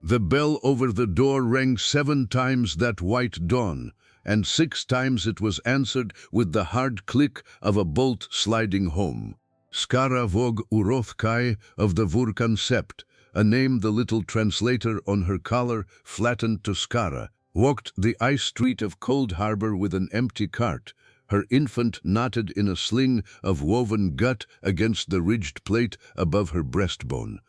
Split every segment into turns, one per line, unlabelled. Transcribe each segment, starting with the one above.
The bell over the door rang 7 times that white dawn, and 6 times it was answered with the hard click of a bolt sliding home. Skara Vog Urothkai of the Vurkan Sept, a name the little translator on her collar flattened to Skara, walked the ice street of Coldharbor with an empty cart, her infant knotted in a sling of woven gut against the ridged plate above her breastbone.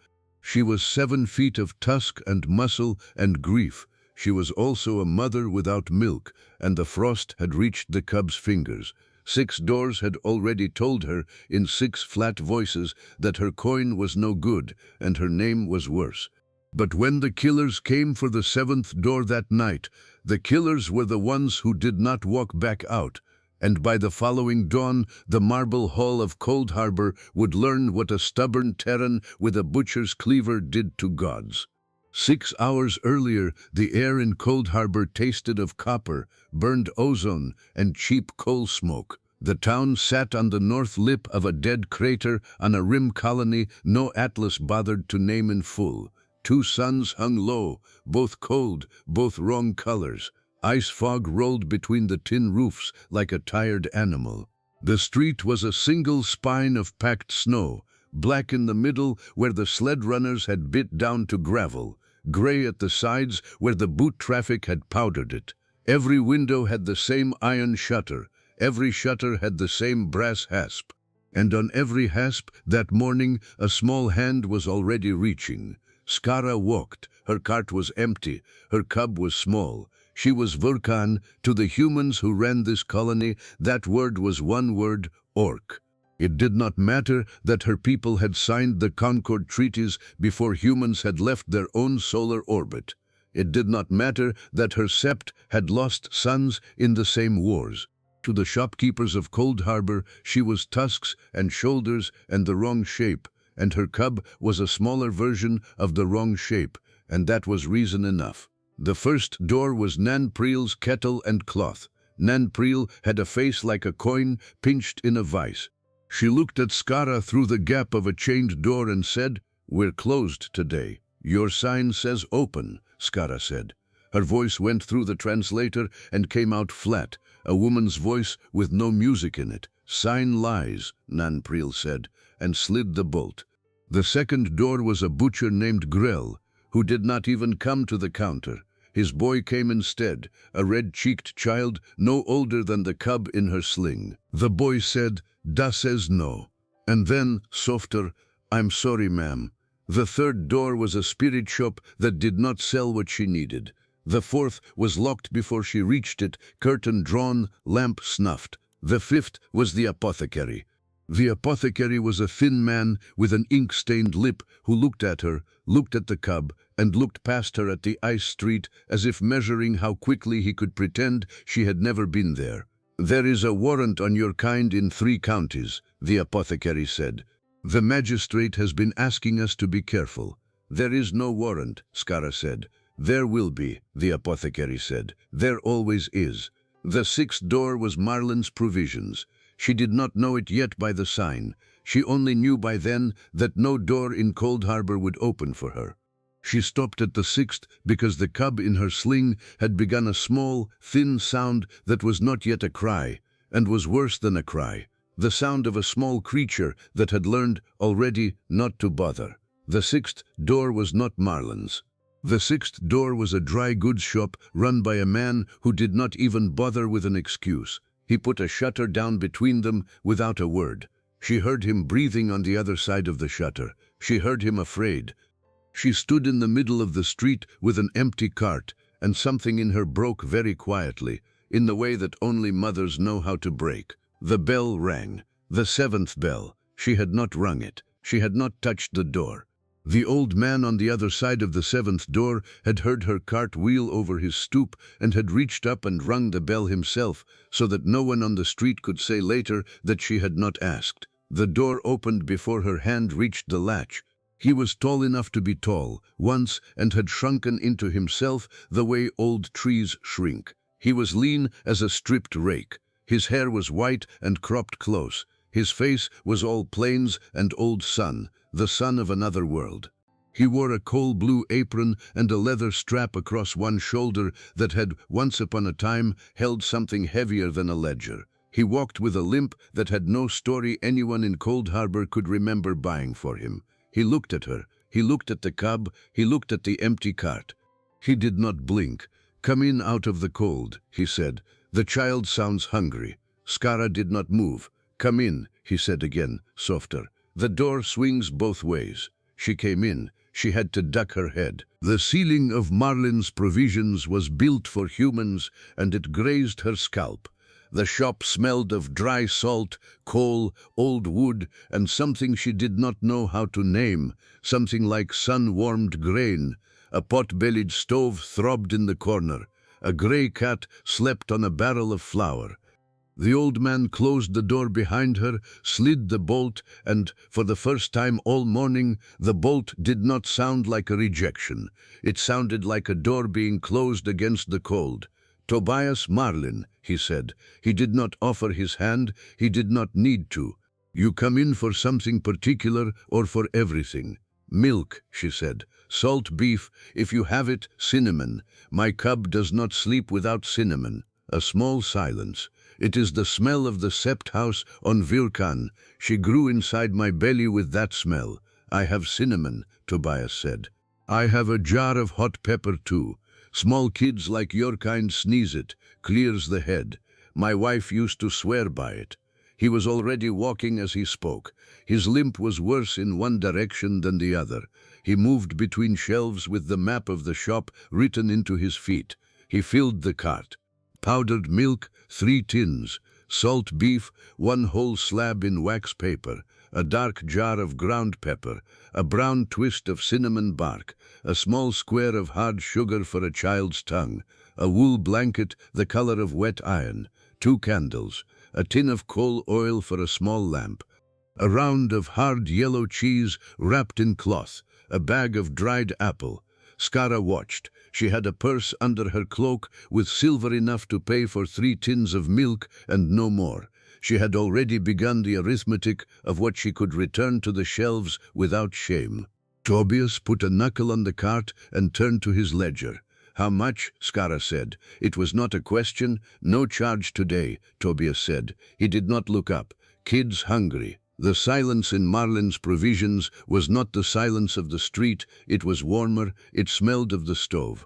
She was 7 feet of tusk and muscle and grief. She was also a mother without milk, and the frost had reached the cub's fingers. 6 doors had already told her in 6 flat voices that her coin was no good and her name was worse. But when the killers came for the 7th door that night, the killers were the ones who did not walk back out. And by the following dawn, the marble hall of Coldharbor would learn what a stubborn Terran with a butcher's cleaver did to gods. 6 hours earlier, the air in Coldharbor tasted of copper, burned ozone, and cheap coal smoke. The town sat on the north lip of a dead crater on a rim colony no atlas bothered to name in full. 2 suns hung low, both cold, both wrong colors. Ice fog rolled between the tin roofs like a tired animal. The street was a single spine of packed snow, black in the middle where the sled runners had bit down to gravel, gray at the sides where the boot traffic had powdered it. Every window had the same iron shutter, every shutter had the same brass hasp. And on every hasp that morning a small hand was already reaching. Skara walked, her cart was empty, her cub was small. She was Vurkan. To the humans who ran this colony, that word was one word, Orc. It did not matter that her people had signed the Concord Treaties before humans had left their own solar orbit. It did not matter that her sept had lost sons in the same wars. To the shopkeepers of Coldharbor, she was tusks and shoulders and the wrong shape, and her cub was a smaller version of the wrong shape, and that was reason enough. The first door was Nanpriel's kettle and cloth. Nanpriel had a face like a coin pinched in a vice. She looked at Skara through the gap of a chained door and said, "We're closed today." "Your sign says open," Skara said. Her voice went through the translator and came out flat, a woman's voice with no music in it. "Sign lies," Nanpriel said, and slid the bolt. The second door was a butcher named Grell, who did not even come to the counter. His boy came instead, a red-cheeked child no older than the cub in her sling. The boy said, "Da says no." And then, softer, "I'm sorry, ma'am." The third door was a spirit shop that did not sell what she needed. The fourth was locked before she reached it, curtain drawn, lamp snuffed. The fifth was the apothecary. The apothecary was a thin man with an ink-stained lip who looked at her, looked at the cub, and looked past her at the ice street as if measuring how quickly he could pretend she had never been there. "There is a warrant on your kind in 3 counties, the apothecary said. "The magistrate has been asking us to be careful." "There is no warrant," Skara said. "There will be," the apothecary said. "There always is." The 6th door was Marlin's provisions. She did not know it yet by the sign. She only knew by then that no door in Coldharbor would open for her. She stopped at the 6th because the cub in her sling had begun a small, thin sound that was not yet a cry, and was worse than a cry. The sound of a small creature that had learned already not to bother. The 6th door was not Marlin's. The 6th door was a dry goods shop run by a man who did not even bother with an excuse. He put a shutter down between them without a word. She heard him breathing on the other side of the shutter. She heard him afraid. She stood in the middle of the street with an empty cart, and something in her broke very quietly, in the way that only mothers know how to break. The bell rang. The 7th bell. She had not rung it. She had not touched the door. The old man on the other side of the 7th door had heard her cart wheel over his stoop and had reached up and rung the bell himself, so that no one on the street could say later that she had not asked. The door opened before her hand reached the latch. He was tall enough to be tall, once, and had shrunken into himself the way old trees shrink. He was lean as a stripped rake. His hair was white and cropped close. His face was all plains and old sun, the sun of another world. He wore a coal blue apron and a leather strap across one shoulder that had, once upon a time, held something heavier than a ledger. He walked with a limp that had no story anyone in Coldharbor could remember buying for him. He looked at her. He looked at the cub. He looked at the empty cart. He did not blink. "Come in out of the cold," he said. "The child sounds hungry." Skara did not move. "Come in," he said again, softer. "The door swings both ways." She came in. She had to duck her head. The ceiling of Marlin's provisions was built for humans, and it grazed her scalp. The shop smelled of dry salt, coal, old wood, and something she did not know how to name, something like sun-warmed grain. A pot-bellied stove throbbed in the corner. A grey cat slept on a barrel of flour. The old man closed the door behind her, slid the bolt, and, for the first time all morning, the bolt did not sound like a rejection. It sounded like a door being closed against the cold. "Tobias Marlin," he said. He did not offer his hand. He did not need to. "You come in for something particular or for everything?" "Milk," she said. "Salt beef, if you have it, cinnamon. My cub does not sleep without cinnamon." A small silence. "It is the smell of the sept house on Virkan. She grew inside my belly with that smell." "I have cinnamon," Tobias said. "I have a jar of hot pepper too. Small kids like your kind sneeze it, clears the head. My wife used to swear by it." He was already walking as he spoke. His limp was worse in one direction than the other. He moved between shelves with the map of the shop written into his feet. He filled the cart. Powdered milk, 3 tins. Salt beef, 1 whole slab in wax paper. A dark jar of ground pepper. A brown twist of cinnamon bark. A small square of hard sugar for a child's tongue. A wool blanket the color of wet iron. 2 candles. A tin of coal oil for a small lamp. A round of hard yellow cheese wrapped in cloth. A bag of dried apple. Skara watched. She had a purse under her cloak with silver enough to pay for 3 tins of milk and no more. She had already begun the arithmetic of what she could return to the shelves without shame. Tobias put a knuckle on the cart and turned to his ledger. "How much?" Skara said. It was not a question. "No charge today," Tobias said. He did not look up. "Kids hungry." The silence in Marlin's provisions was not the silence of the street. It was warmer. It smelled of the stove.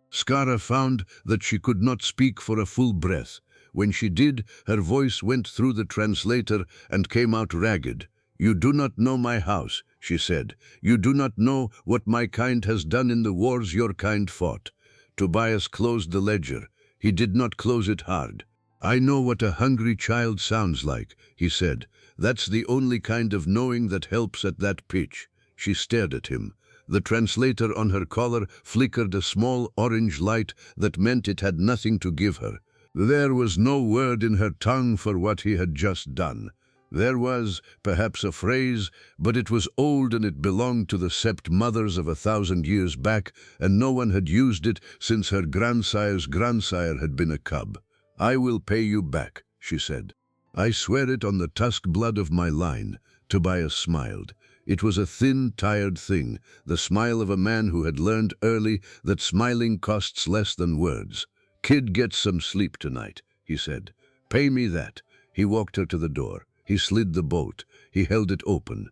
Skara found that she could not speak for a full breath. When she did, her voice went through the translator and came out ragged. "You do not know my house," she said. "You do not know what my kind has done in the wars your kind fought." Tobias closed the ledger. He did not close it hard. "I know what a hungry child sounds like," he said. "That's the only kind of knowing that helps at that pitch." She stared at him. The translator on her collar flickered a small orange light that meant it had nothing to give her. There was no word in her tongue for what he had just done. There was, perhaps, a phrase, but it was old and it belonged to the sept mothers of 1,000 years back, and no one had used it since her grandsire's grandsire had been a cub. "I will pay you back," she said. "I swear it on the tusk blood of my line." Tobias smiled. It was a thin, tired thing, the smile of a man who had learned early that smiling costs less than words. "Kid gets some sleep tonight," he said. "Pay me that." He walked her to the door. He slid the bolt. He held it open.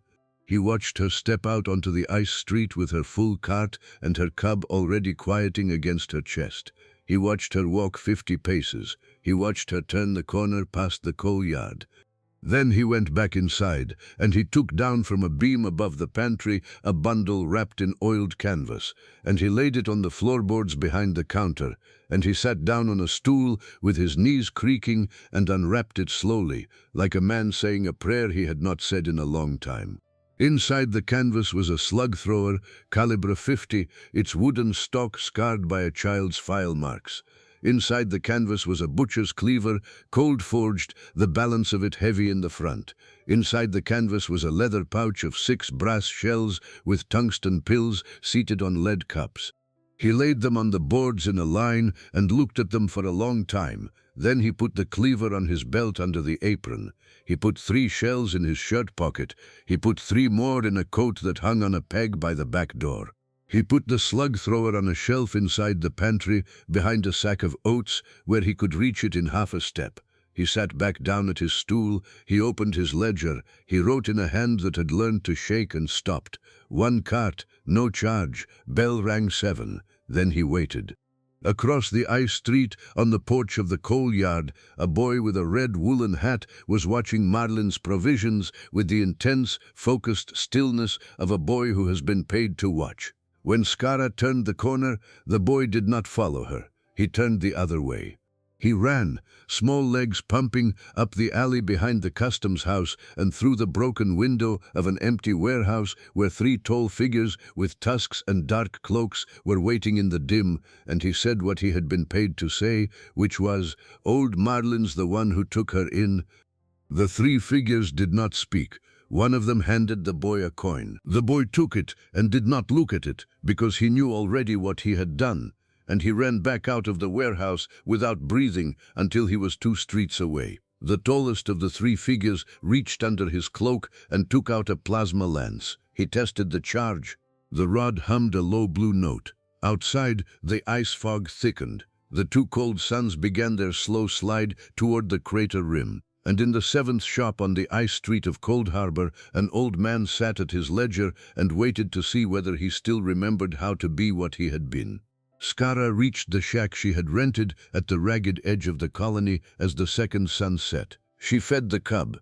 He watched her step out onto the ice street with her full cart and her cub already quieting against her chest. He watched her walk 50 paces. He watched her turn the corner past the coal yard. Then he went back inside, and he took down from a beam above the pantry a bundle wrapped in oiled canvas, and he laid it on the floorboards behind the counter, and he sat down on a stool with his knees creaking and unwrapped it slowly, like a man saying a prayer he had not said in a long time. Inside the canvas was a slug thrower, caliber 50, its wooden stock scarred by a child's file marks. Inside the canvas was a butcher's cleaver, cold-forged, the balance of it heavy in the front. Inside the canvas was a leather pouch of 6 brass shells with tungsten pills seated on lead cups. He laid them on the boards in a line and looked at them for a long time. Then he put the cleaver on his belt under the apron. He put 3 shells in his shirt pocket. He put 3 more in a coat that hung on a peg by the back door. He put the slug thrower on a shelf inside the pantry behind a sack of oats where he could reach it in half a step. He sat back down at his stool. He opened his ledger. He wrote in a hand that had learned to shake and stopped. 1 cart, no charge. Bell rang 7. Then he waited. Across the ice street, on the porch of the coal yard, a boy with a red woolen hat was watching Marlin's provisions with the intense, focused stillness of a boy who has been paid to watch. When Skara turned the corner, the boy did not follow her. He turned the other way. He ran, small legs pumping, up the alley behind the customs house and through the broken window of an empty warehouse where 3 tall figures with tusks and dark cloaks were waiting in the dim, and he said what he had been paid to say, which was, "Old Marlin's the one who took her in." The 3 figures did not speak. One of them handed the boy a coin. The boy took it and did not look at it because he knew already what he had done. And he ran back out of the warehouse without breathing until he was 2 streets away. The tallest of the 3 figures reached under his cloak and took out a plasma lance. He tested the charge. The rod hummed a low blue note. Outside, the ice fog thickened. The 2 cold suns began their slow slide toward the crater rim. And in the 7th shop on the ice street of Coldharbor, an old man sat at his ledger and waited to see whether he still remembered how to be what he had been. Skara reached the shack she had rented at the ragged edge of the colony as the second sun set. She fed the cub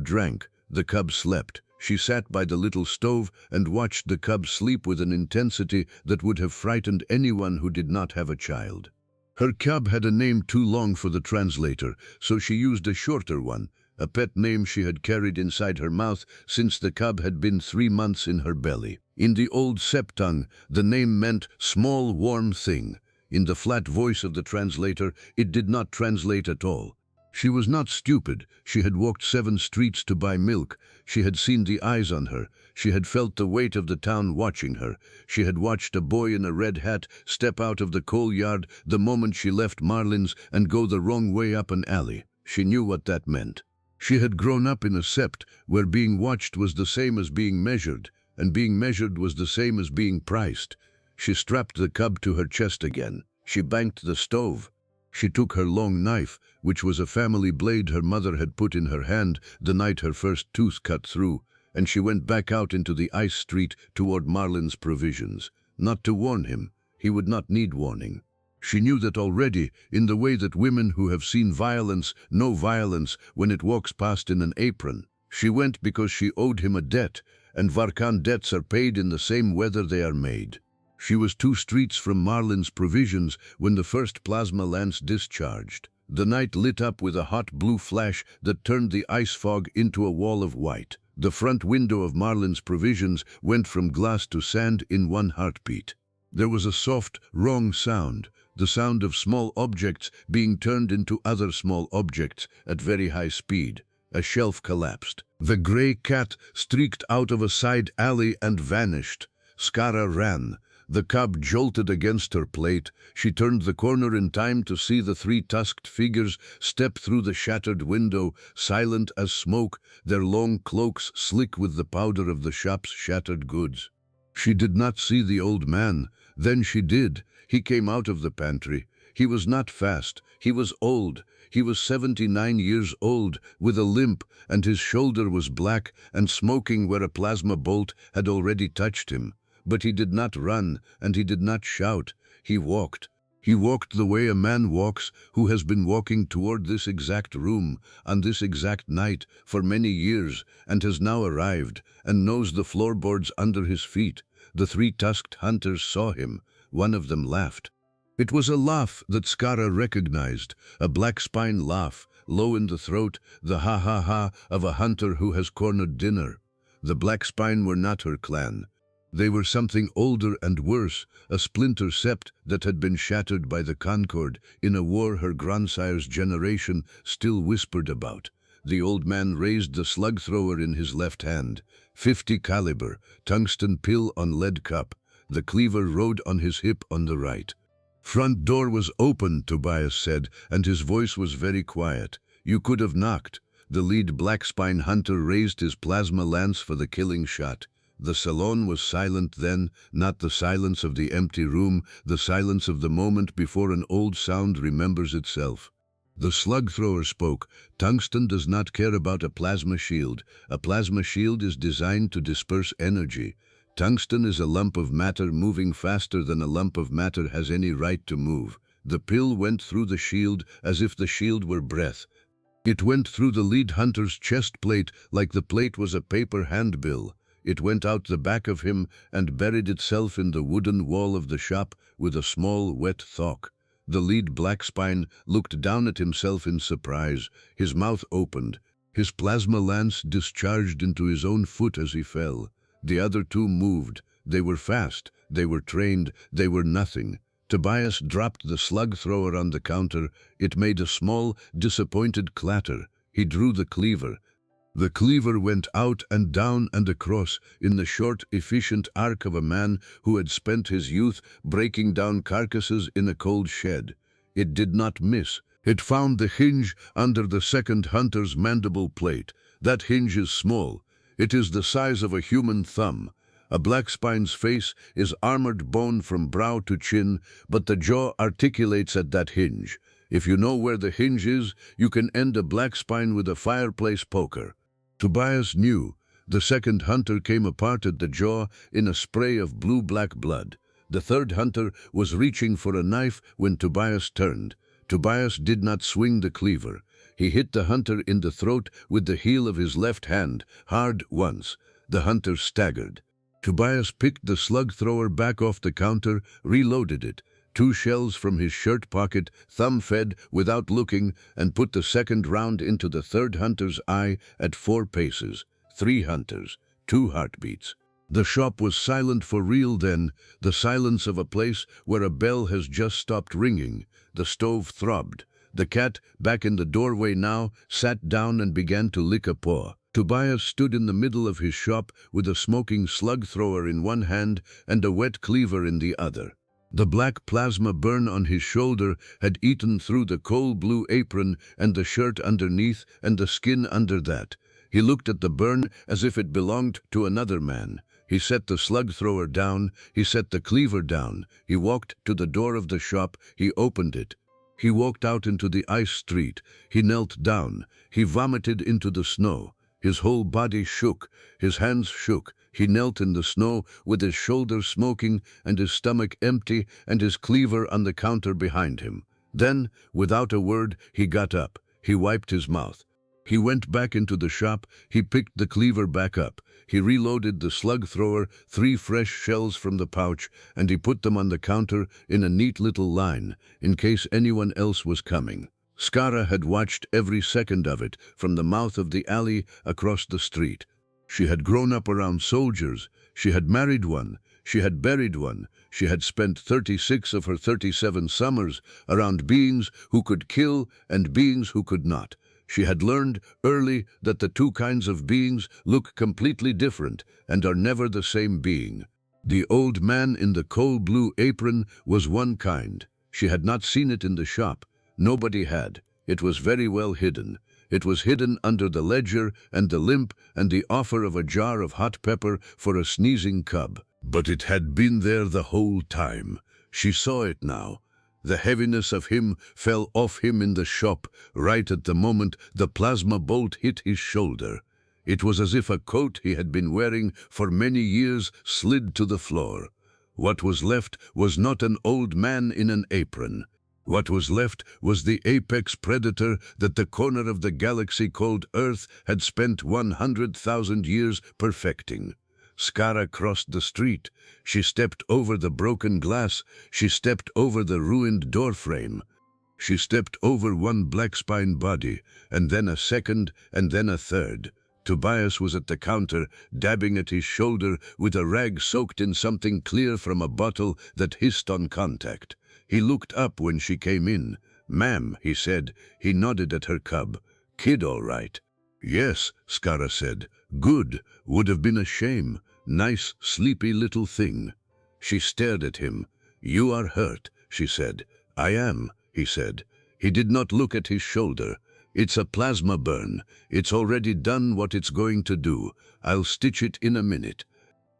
drank, the cub slept. She sat by the little stove and watched the cub sleep with an intensity that would have frightened anyone who did not have a child. Her cub had a name too long for the translator, so she used a shorter one, a pet name she had carried inside her mouth since the cub had been 3 months in her belly. In the old Septung, the name meant small warm thing. In the flat voice of the translator, it did not translate at all. She was not stupid. She had walked 7 streets to buy milk. She had seen the eyes on her. She had felt the weight of the town watching her. She had watched a boy in a red hat step out of the coal yard the moment she left Marlin's and go the wrong way up an alley. She knew what that meant. She had grown up in a sept where being watched was the same as being measured, and being measured was the same as being priced. She strapped the cub to her chest again. She banked the stove. She took her long knife, which was a family blade her mother had put in her hand the night her first tooth cut through, and she went back out into the ice street toward Marlin's provisions. Not to warn him. He would not need warning. She knew that already, in the way that women who have seen violence know violence when it walks past in an apron. She went because she owed him a debt, and Varkan debts are paid in the same weather they are made. She was 2 streets from Marlin's provisions when the first plasma lance discharged. The night lit up with a hot blue flash that turned the ice fog into a wall of white. The front window of Marlin's provisions went from glass to sand in 1 heartbeat. There was a soft, wrong sound, the sound of small objects being turned into other small objects at very high speed. A shelf collapsed. The gray cat streaked out of a side alley and vanished. Skara ran. The cub jolted against her plate. She turned the corner in time to see the 3 tusked figures step through the shattered window, silent as smoke, their long cloaks slick with the powder of the shop's shattered goods. She did not see the old man. Then she did. He came out of the pantry. He was not fast. He was old. He was 79 years old, with a limp, and his shoulder was black and smoking where a plasma bolt had already touched him. But he did not run, and he did not shout. He walked. He walked the way a man walks who has been walking toward this exact room, on this exact night, for many years, and has now arrived, and knows the floorboards under his feet. The 3 tusked hunters saw him. One of them laughed. It was a laugh that Skara recognized, a black spine laugh, low in the throat, the ha-ha-ha of a hunter who has cornered dinner. The black spine were not her clan. They were something older and worse, a splinter sept that had been shattered by the Concord in a war her grandsire's generation still whispered about. The old man raised the slug thrower in his left hand. 50 caliber, tungsten pill on lead cup. The cleaver rode on his hip on the right. "Front door was open," Tobias said, and his voice was very quiet. "You could have knocked." The lead blackspine hunter raised his plasma lance for the killing shot. The salon was silent then, not the silence of the empty room, the silence of the moment before an old sound remembers itself. The slug thrower spoke. "Tungsten does not care about a plasma shield. A plasma shield is designed to disperse energy. Tungsten is a lump of matter moving faster than a lump of matter has any right to move." The pill went through the shield as if the shield were breath. It went through the lead hunter's chest plate like the plate was a paper handbill. It went out the back of him and buried itself in the wooden wall of the shop with a small, wet thwack. The lead blackspine looked down at himself in surprise. His mouth opened. His plasma lance discharged into his own foot as he fell. The other two moved. They were fast. They were trained. They were nothing. Tobias dropped the slug thrower on the counter. It made a small, disappointed clatter. He drew the cleaver. The cleaver went out and down and across in the short, efficient arc of a man who had spent his youth breaking down carcasses in a cold shed. It did not miss. It found the hinge under the second hunter's mandible plate. That hinge is small. It is the size of a human thumb. A blackspine's face is armored bone from brow to chin, but the jaw articulates at that hinge. If you know where the hinge is, you can end a blackspine with a fireplace poker. Tobias knew. The second hunter came apart at the jaw in a spray of blue-black blood. The third hunter was reaching for a knife when Tobias turned. Tobias did not swing the cleaver. He hit the hunter in the throat with the heel of his left hand, hard once. The hunter staggered. Tobias picked the slug thrower back off the counter, reloaded it. 2 shells from his shirt pocket, thumb-fed, without looking, and put the second round into the third hunter's eye at 4 paces. 3 hunters, 2 heartbeats. The shop was silent for real then, the silence of a place where a bell has just stopped ringing. The stove throbbed. The cat, back in the doorway now, sat down and began to lick a paw. Tobias stood in the middle of his shop with a smoking slug thrower in one hand and a wet cleaver in the other. The black plasma burn on his shoulder had eaten through the coal blue apron and the shirt underneath and the skin under that. He looked at the burn as if it belonged to another man. He set the slug thrower down. He set the cleaver down. He walked to the door of the shop. He opened it. He walked out into the ice street. He knelt down. He vomited into the snow. His whole body shook. His hands shook. He knelt in the snow with his shoulders smoking and his stomach empty and his cleaver on the counter behind him. Then, without a word, he got up. He wiped his mouth. He went back into the shop. He picked the cleaver back up. He reloaded the slug thrower, 3 fresh shells from the pouch, and he put them on the counter in a neat little line, in case anyone else was coming. Skara had watched every second of it from the mouth of the alley across the street. She had grown up around soldiers. She had married one. She had buried one. She had spent 36 of her 37 summers around beings who could kill and beings who could not. She had learned early that the 2 kinds of beings look completely different and are never the same being. The old man in the coal blue apron was one kind. She had not seen it in the shop. Nobody had. It was very well hidden. It was hidden under the ledger and the limp and the offer of a jar of hot pepper for a sneezing cub. But it had been there the whole time. She saw it now. The heaviness of him fell off him in the shop, right at the moment the plasma bolt hit his shoulder. It was as if a coat he had been wearing for many years slid to the floor. What was left was not an old man in an apron. What was left was the apex predator that the corner of the galaxy called Earth had spent 100,000 years perfecting. Skara crossed the street. She stepped over the broken glass. She stepped over the ruined doorframe. She stepped over one blackspine body, and then a second, and then a third. Tobias was at the counter, dabbing at his shoulder with a rag soaked in something clear from a bottle that hissed on contact. He looked up when she came in. "Ma'am," he said. He nodded at her cub. "Kid all right?" "Yes," Skara said. "Good. Would have been a shame. Nice, sleepy little thing." She stared at him. "You are hurt," she said. "I am," he said. He did not look at his shoulder. "It's a plasma burn. It's already done what it's going to do. I'll stitch it in a minute."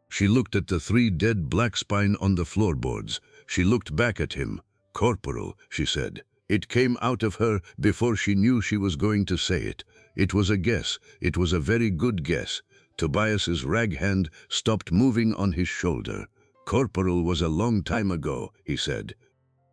She looked at the 3 dead black spine on the floorboards. She looked back at him. "Corporal," she said. It came out of her before she knew she was going to say it. It was a guess. It was a very good guess. Tobias's rag hand stopped moving on his shoulder. "Corporal was a long time ago," he said.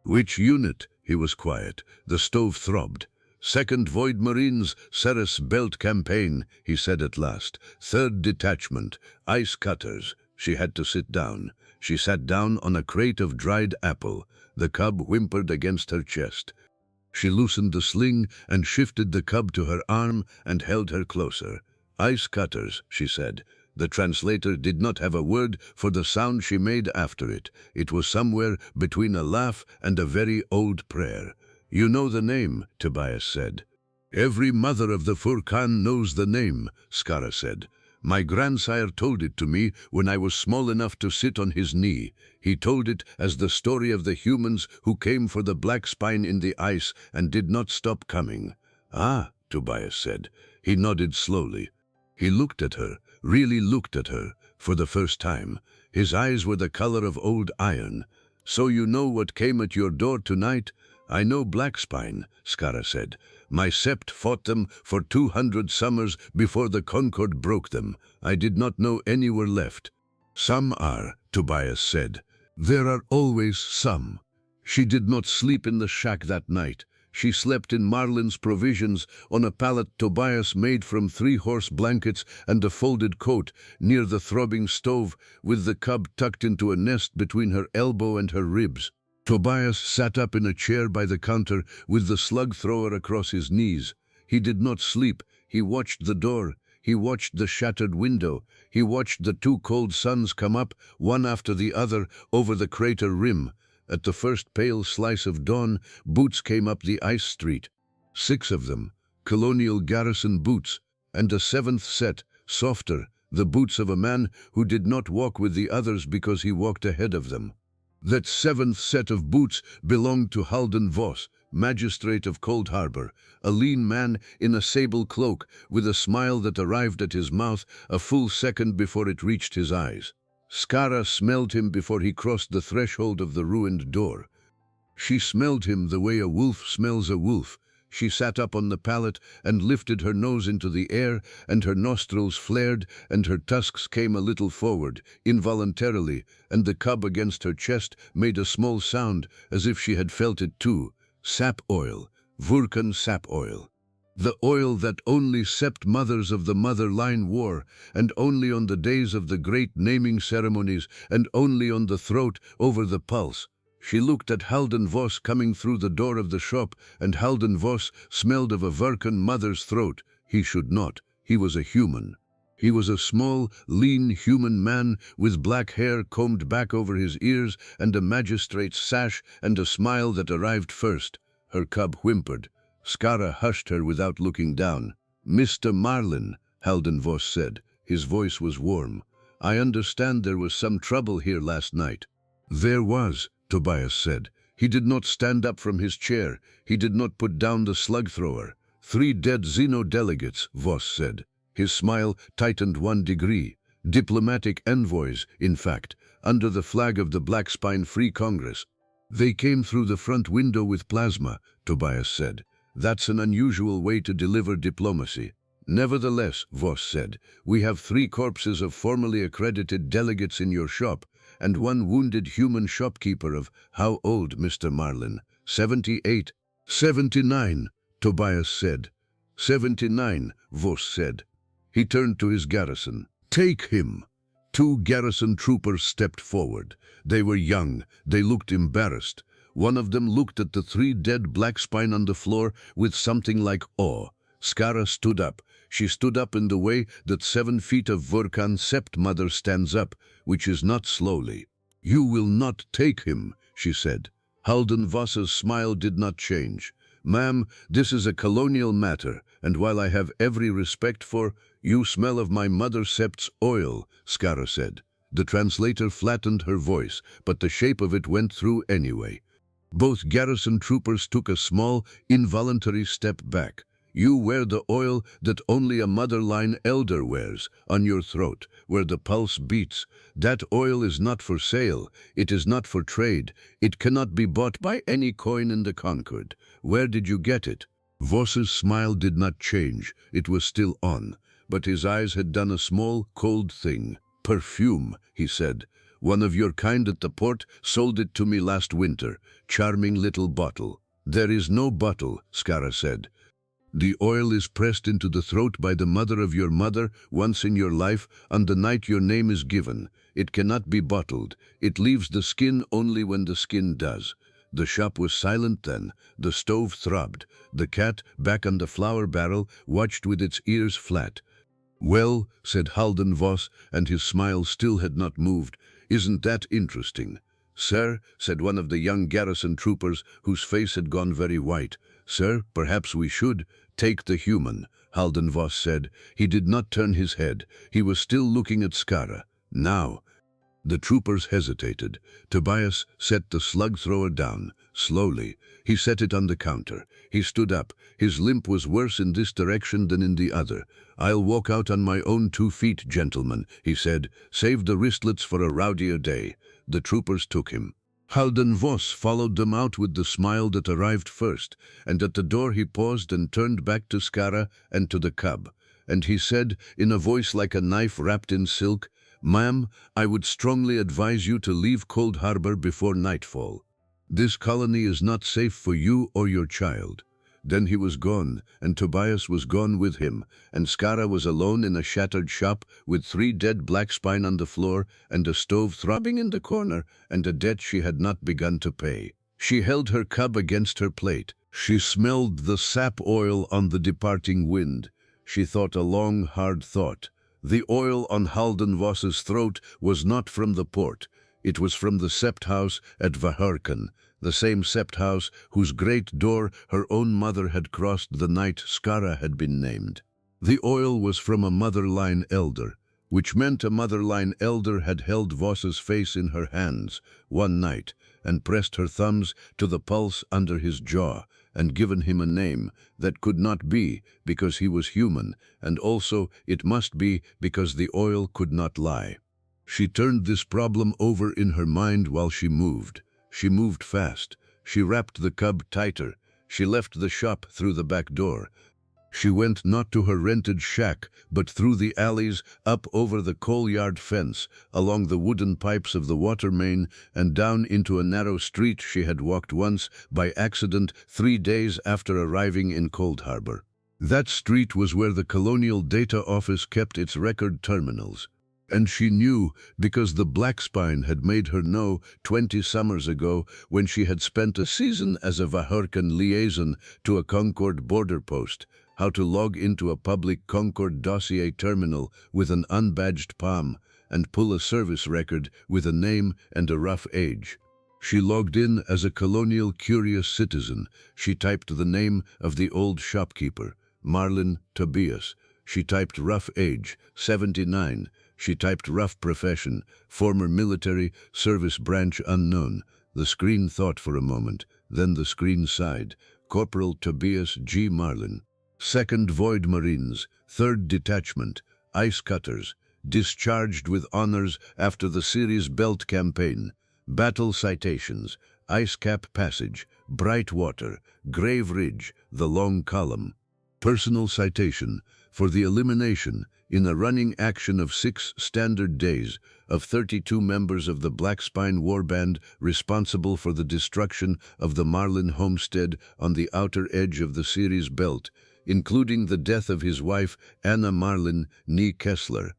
"Which unit?" He was quiet. The stove throbbed. "2nd Void Marines, Ceres Belt Campaign," he said at last. "3rd Detachment, Ice Cutters." She had to sit down. She sat down on a crate of dried apple. The cub whimpered against her chest. She loosened the sling and shifted the cub to her arm and held her closer. "Ice Cutters," she said. The translator did not have a word for the sound she made after it. It was somewhere between a laugh and a very old prayer. "You know the name," Tobias said. "Every mother of the Furkan knows the name," Skara said. "My grandsire told it to me when I was small enough to sit on his knee. He told it as the story of the humans who came for the black spine in the ice and did not stop coming." "Ah," Tobias said. He nodded slowly. He looked at her, really looked at her, for the first time. His eyes were the color of old iron. "So you know what came at your door tonight?" "I know black spine," Skara said. "My sept fought them for 200 summers before the Concord broke them. I did not know any were left." "Some are," Tobias said. "There are always some." She did not sleep in the shack that night. She slept in Marlin's provisions on a pallet Tobias made from 3 horse blankets and a folded coat near the throbbing stove, with the cub tucked into a nest between her elbow and her ribs. Tobias sat up in a chair by the counter with the slug thrower across his knees. He did not sleep. He watched the door. He watched the shattered window. He watched the 2 cold suns come up, one after the other, over the crater rim. At the first pale slice of dawn, boots came up the ice street. 6 of them, colonial garrison boots, and a 7th set, softer, the boots of a man who did not walk with the others because he walked ahead of them. That 7th set of boots belonged to Halden Voss, magistrate of Coldharbor, a lean man in a sable cloak with a smile that arrived at his mouth a full second before it reached his eyes. Skara smelled him before he crossed the threshold of the ruined door. She smelled him the way a wolf smells a wolf. She sat up on the pallet and lifted her nose into the air, and her nostrils flared, and her tusks came a little forward, involuntarily, and the cub against her chest made a small sound, as if she had felt it too. Sap oil, Vulcan sap oil. The oil that only sept mothers of the mother line wore, and only on the days of the great naming ceremonies, and only on the throat, over the pulse. She looked at Halden Voss coming through the door of the shop, and Halden Voss smelled of a Vulcan mother's throat. He should not. He was a human. He was a small, lean human man with black hair combed back over his ears and a magistrate's sash and a smile that arrived first. Her cub whimpered. Skara hushed her without looking down. "Mr. Marlin," Halden Voss said. His voice was warm. "I understand there was some trouble here last night." "There was," Tobias said. He did not stand up from his chair. He did not put down the slug thrower. 3 dead Xeno delegates, Voss said. His smile tightened 1 degree. Diplomatic envoys, in fact, under the flag of the Black Spine Free Congress. "They came through the front window with plasma," Tobias said. "That's an unusual way to deliver diplomacy." "Nevertheless," Voss said, "we have 3 corpses of formally accredited delegates in your shop, and 1 wounded human shopkeeper of, how old, Mr. Marlin? 78. 79, Tobias said. 79, Voss said. He turned to his garrison. "Take him." 2 garrison troopers stepped forward. They were young. They looked embarrassed. One of them looked at the 3 dead black spine on the floor with something like awe. Skara stood up. She stood up in the way that 7 feet of Vulcan sept mother stands up, which is not slowly. "You will not take him," she said. Halden Voss's smile did not change. "Ma'am, this is a colonial matter, and while I have every respect for, you smell of my mother sept's oil," Skara said. The translator flattened her voice, but the shape of it went through anyway. Both garrison troopers took a small, involuntary step back. You wear the oil that only a mother-line elder wears, on your throat, where the pulse beats. That oil is not for sale, it is not for trade, it cannot be bought by any coin in the Concord. Where did you get it? Voss's smile did not change, it was still on, but his eyes had done a small, cold thing. Perfume, he said. One of your kind at the port sold it to me last winter. Charming little bottle. There is no bottle, Skara said. The oil is pressed into the throat by the mother of your mother once in your life on the night your name is given. It cannot be bottled. It leaves the skin only when the skin does. The shop was silent then. The stove throbbed. The cat, back on the flour barrel, watched with its ears flat. Well, said Halden Voss, and his smile still had not moved, isn't that interesting? Sir, said one of the young garrison troopers, whose face had gone very white. Sir, perhaps we should. Take the human, Halden Voss said. He did not turn his head. He was still looking at Skara. Now. The troopers hesitated. Tobias set the slug thrower down, slowly. He set it on the counter. He stood up. His limp was worse in this direction than in the other. I'll walk out on my own 2 feet, gentlemen, he said. Save the wristlets for a rowdier day. The troopers took him. Halden Voss followed them out with the smile that arrived first, and at the door he paused and turned back to Skara and to the cub. And he said, in a voice like a knife wrapped in silk, Ma'am, I would strongly advise you to leave Coldharbor before nightfall. This colony is not safe for you or your child. Then he was gone, and Tobias was gone with him, and Skara was alone in a shattered shop with 3 dead blackspine on the floor and a stove throbbing in the corner and a debt she had not begun to pay. She held her cub against her plate. She smelled the sap oil on the departing wind. She thought a long, hard thought. The oil on Halden Voss's throat was not from the port. It was from the sept house at Vahurkan, the same sept house whose great door her own mother had crossed the night Skara had been named. The oil was from a mother-line elder, which meant a mother-line elder had held Voss's face in her hands one night and pressed her thumbs to the pulse under his jaw and given him a name that could not be because he was human, and also it must be because the oil could not lie. She turned this problem over in her mind while she moved. She moved fast. She wrapped the cub tighter. She left the shop through the back door. She went not to her rented shack, but through the alleys, up over the coal yard fence, along the wooden pipes of the water main, and down into a narrow street she had walked once, by accident, 3 days after arriving in Coldharbor. That street was where the Colonial Data Office kept its record terminals. And she knew, because the Blackspine had made her know 20 summers ago, when she had spent a season as a Vahurkan liaison to a Concord border post, how to log into a public Concord dossier terminal with an unbadged palm and pull a service record with a name and a rough age. She logged in as a colonial curious citizen. She typed the name of the old shopkeeper, Marlin Tobias. She typed rough age, 79. She typed rough profession, former military, service branch unknown. The screen thought for a moment, then the screen sighed. Corporal Tobias G. Marlin. 2nd Void Marines, 3rd Detachment, Ice Cutters, discharged with honors after the Ceres Belt Campaign. Battle citations, Ice Cap Passage, Bright Water, Grave Ridge, The Long Column. Personal citation, for the elimination, in a running action of 6 standard days, of 32 members of the Blackspine Warband responsible for the destruction of the Marlin homestead on the outer edge of the Ceres Belt, including the death of his wife, Anna Marlin, née Kessler.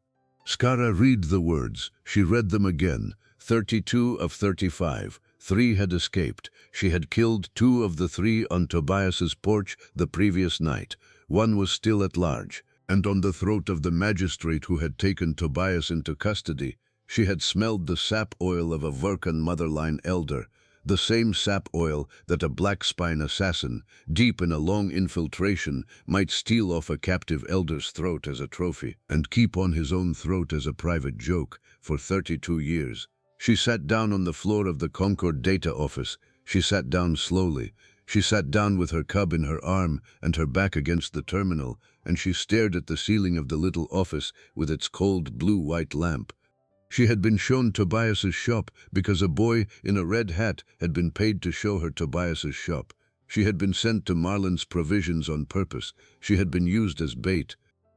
Skara read the words. She read them again. 32 of 35. 3 had escaped. She had killed 2 of the 3 on Tobias's porch the previous night. 1 was still at large, and on the throat of the magistrate who had taken Tobias into custody, she had smelled the sap oil of a Vurkan motherline elder. the same sap oil that a black spine assassin, deep in a long infiltration, might steal off a captive elder's throat as a trophy, and keep on his own throat as a private joke for 32 years. She sat down on the floor of the Concord data office. She sat down slowly. She sat down with her cub in her arm and her back against the terminal, and she stared at the ceiling of the little office with its cold blue-white lamp. She had been shown Tobias's shop because a boy in a red hat had been paid to show her Tobias's shop. She had been sent to Marlin's Provisions on purpose. She had been used as bait.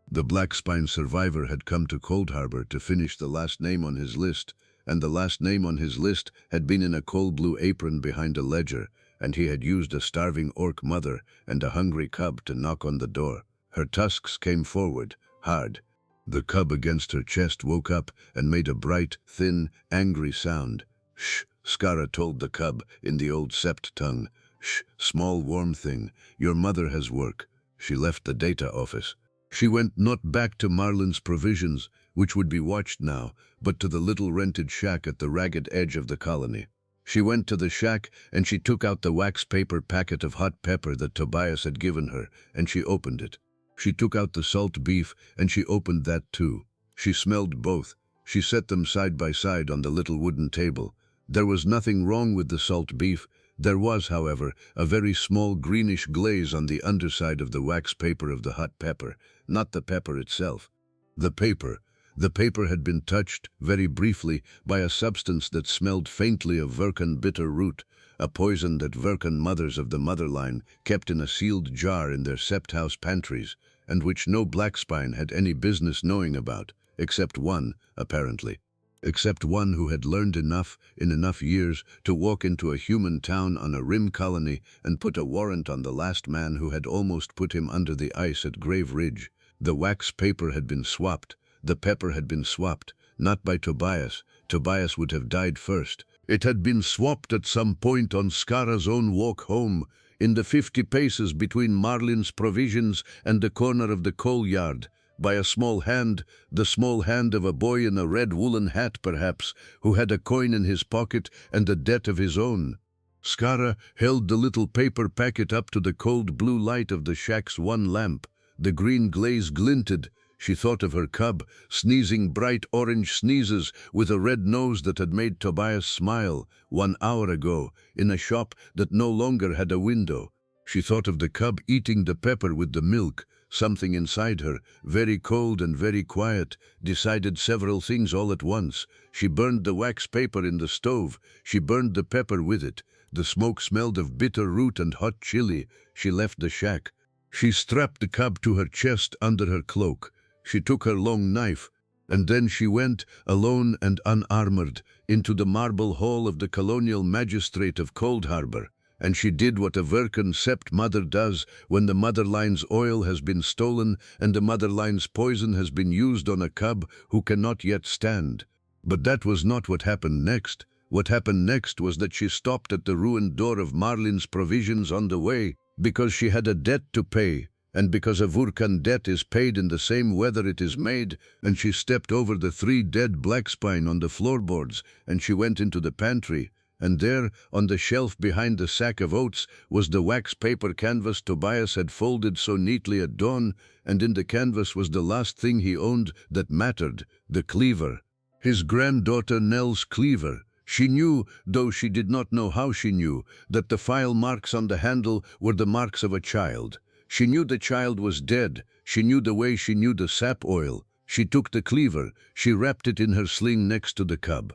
The Black Spine survivor had come to Coldharbor to finish the last name on his list, and the last name on his list had been in a coal blue apron behind a ledger, and he had used a starving Orc Mother and a hungry cub to knock on the door. Her tusks came forward, hard. The cub against her chest woke up and made a bright, thin, angry sound. "Shh," Skara told the cub in the old Sept tongue. "Shh, small warm thing, your mother has work." She left the data office. She went not back to Marlin's Provisions, which would be watched now, but to the little rented shack at the ragged edge of the colony. She went to the shack and she took out the wax paper packet of hot pepper that Tobias had given her, and she opened it. She took out the salt beef and she opened that too. She smelled both. She set them side by side on the little wooden table. There was nothing wrong with the salt beef. There was, however, a very small greenish glaze on the underside of the wax paper of the hot pepper, not the pepper itself. The paper had been touched, very briefly, by a substance that smelled faintly of Verkan bitter root, a poison that Verkan mothers of the mother line kept in a sealed jar in their Sept house pantries, and which no black spine had any business knowing about, except one, apparently. Except one who had learned enough in enough years to walk into a human town on a rim colony and put a warrant on the last man who had almost put him under the ice at Grave Ridge. The wax paper had been swapped. The pepper had been swapped, not by Tobias. Tobias would have died first. It had been swapped at some point on Skara's own walk home, in the 50 paces between Marlin's Provisions and the corner of the coal yard, by a small hand, the small hand of a boy in a red woolen hat perhaps, who had a coin in his pocket and a debt of his own. Skara held the little paper packet up to the cold blue light of the shack's one lamp. The green glaze glinted. She thought of her cub, sneezing bright orange sneezes with a red nose that had made Tobias smile 1 hour ago, in a shop that no longer had a window. She thought of the cub eating the pepper with the milk. Something inside her, very cold and very quiet, decided several things all at once. She burned the wax paper in the stove. She burned the pepper with it. The smoke smelled of bitter root and hot chili. She left the shack. She strapped the cub to her chest under her cloak. She took her long knife, and then she went, alone and unarmored, into the marble hall of the colonial magistrate of Coldharbor, and she did what a Verkan Sept mother does when the mother line's oil has been stolen and the mother line's poison has been used on a cub who cannot yet stand. But that was not what happened next. What happened next was that she stopped at the ruined door of Marlin's Provisions on the way, because she had a debt to pay. And because a Verkan debt is paid in the same weather it is made, and she stepped over the 3 dead black spine on the floorboards, and she went into the pantry, and there, on the shelf behind the sack of oats, was the wax paper canvas Tobias had folded so neatly at dawn, and in the canvas was the last thing he owned that mattered, the cleaver. His granddaughter Nell's cleaver. She knew, though she did not know how she knew, that the file marks on the handle were the marks of a child. She knew the child was dead. She knew the way she knew the sap oil. She took the cleaver. She wrapped it in her sling next to the cub.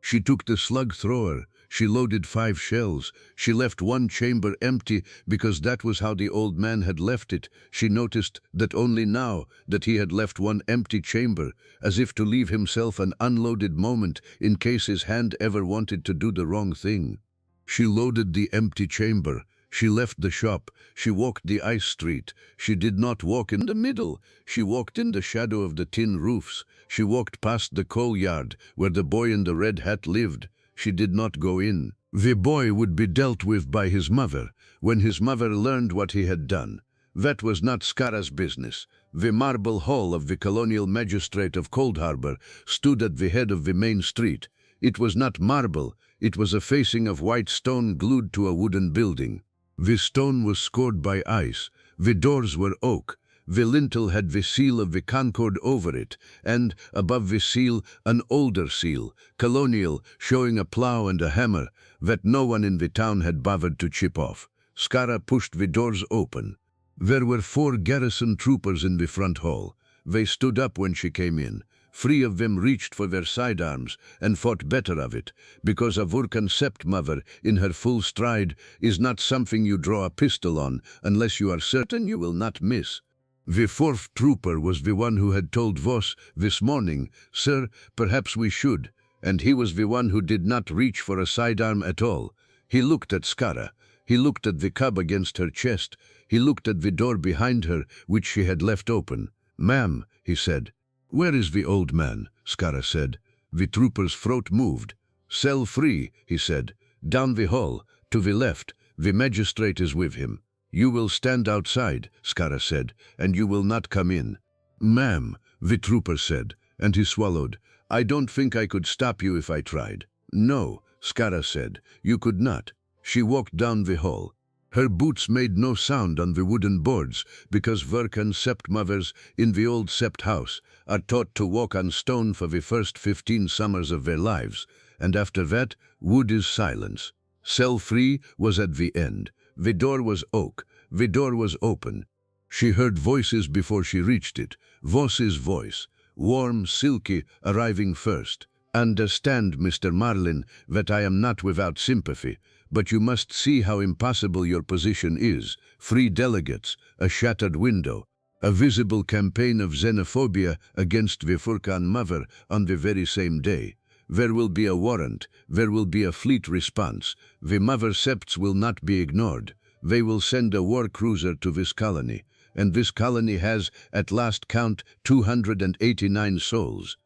She took the slug thrower. She loaded 5 shells. She left one chamber empty because that was how the old man had left it. She noticed that only now that he had left one empty chamber, as if to leave himself an unloaded moment in case his hand ever wanted to do the wrong thing. She loaded the empty chamber. She left the shop. She walked the ice street. She did not walk in the middle. She walked in the shadow of the tin roofs. She walked past the coal yard where the boy in the red hat lived. She did not go in. The boy would be dealt with by his mother when his mother learned what he had done. That was not Skara's business. The marble hall of the colonial magistrate of Coldharbor stood at the head of the main street. It was not marble. It was a facing of white stone glued to a wooden building. The stone was scored by ice, the doors were oak, the lintel had the seal of the Concord over it, and, above the seal, an older seal, colonial, showing a plough and a hammer, that no one in the town had bothered to chip off. Skara pushed the doors open. There were 4 garrison troopers in the front hall. They stood up when she came in. 3 of them reached for their sidearms and fought better of it, because a Orc Mother in her full stride is not something you draw a pistol on unless you are certain you will not miss. The 4th trooper was the one who had told Voss this morning, "Sir, perhaps we should," and he was the one who did not reach for a sidearm at all. He looked at Skara. He looked at the cub against her chest. He looked at the door behind her, which she had left open. "Ma'am," he said. "Where is the old man?" Skara said. The trooper's throat moved. "Cell free," he said. "Down the hall, to the left. The magistrate is with him." "You will stand outside," Skara said, "and you will not come in." "Ma'am," the trooper said, and he swallowed. "I don't think I could stop you if I tried." "No," Skara said, "you could not." She walked down the hall. Her boots made no sound on the wooden boards, because Verkan Sept mothers in the old Sept house are taught to walk on stone for the first 15 summers of their lives, and after that, wood is silence. Cell free was at the end. The door was oak. The door was open. She heard voices before she reached it. Voss's voice, warm, silky, arriving first. "Understand, Mr. Marlin, that I am not without sympathy, but you must see how impossible your position is. 3 delegates, a shattered window, a visible campaign of xenophobia against the Orc Mother on the very same day. There will be a warrant, there will be a fleet response. The Mother Septs will not be ignored. They will send a war cruiser to this colony, and this colony has, at last count, 289 souls.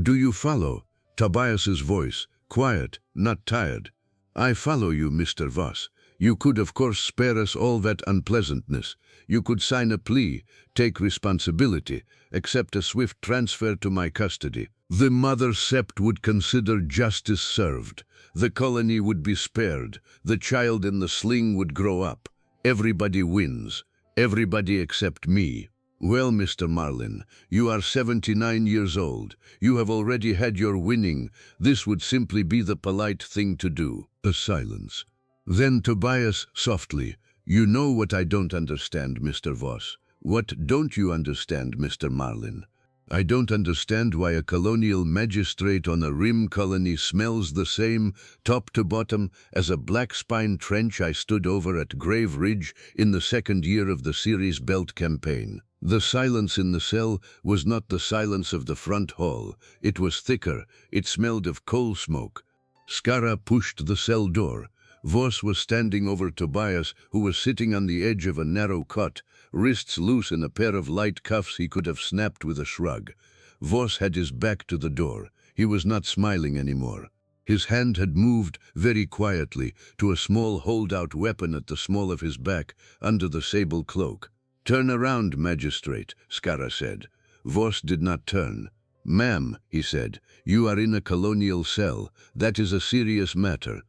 Do you follow?" Tobias's voice, quiet, not tired. "I follow you, Mr. Voss. You could, of course, spare us all that unpleasantness. You could sign a plea, take responsibility, accept a swift transfer to my custody. The Mother Sept would consider justice served. The colony would be spared. The child in the sling would grow up. Everybody wins. Everybody except me." "Well, Mr. Marlin, you are 79 years old. You have already had your winning. This would simply be the polite thing to do." A silence. Then Tobias, softly, "You know what I don't understand, Mr. Voss. What don't you understand, Mr. Marlin? I don't understand why a colonial magistrate on a rim colony smells the same, top to bottom, as a black spine trench I stood over at Grave Ridge in the 2nd year of the Ceres Belt campaign. The silence in the cell was not the silence of the front hall. It was thicker. It smelled of coal smoke. Skara pushed the cell door. Voss was standing over Tobias, who was sitting on the edge of a narrow cot, wrists loose in a pair of light cuffs he could have snapped with a shrug. Voss had his back to the door. He was not smiling anymore. His hand had moved, very quietly, to a small hold-out weapon at the small of his back, under the sable cloak. "Turn around, magistrate," Skara said. Voss did not turn. "Ma'am," he said, "you are in a colonial cell. That is a serious matter."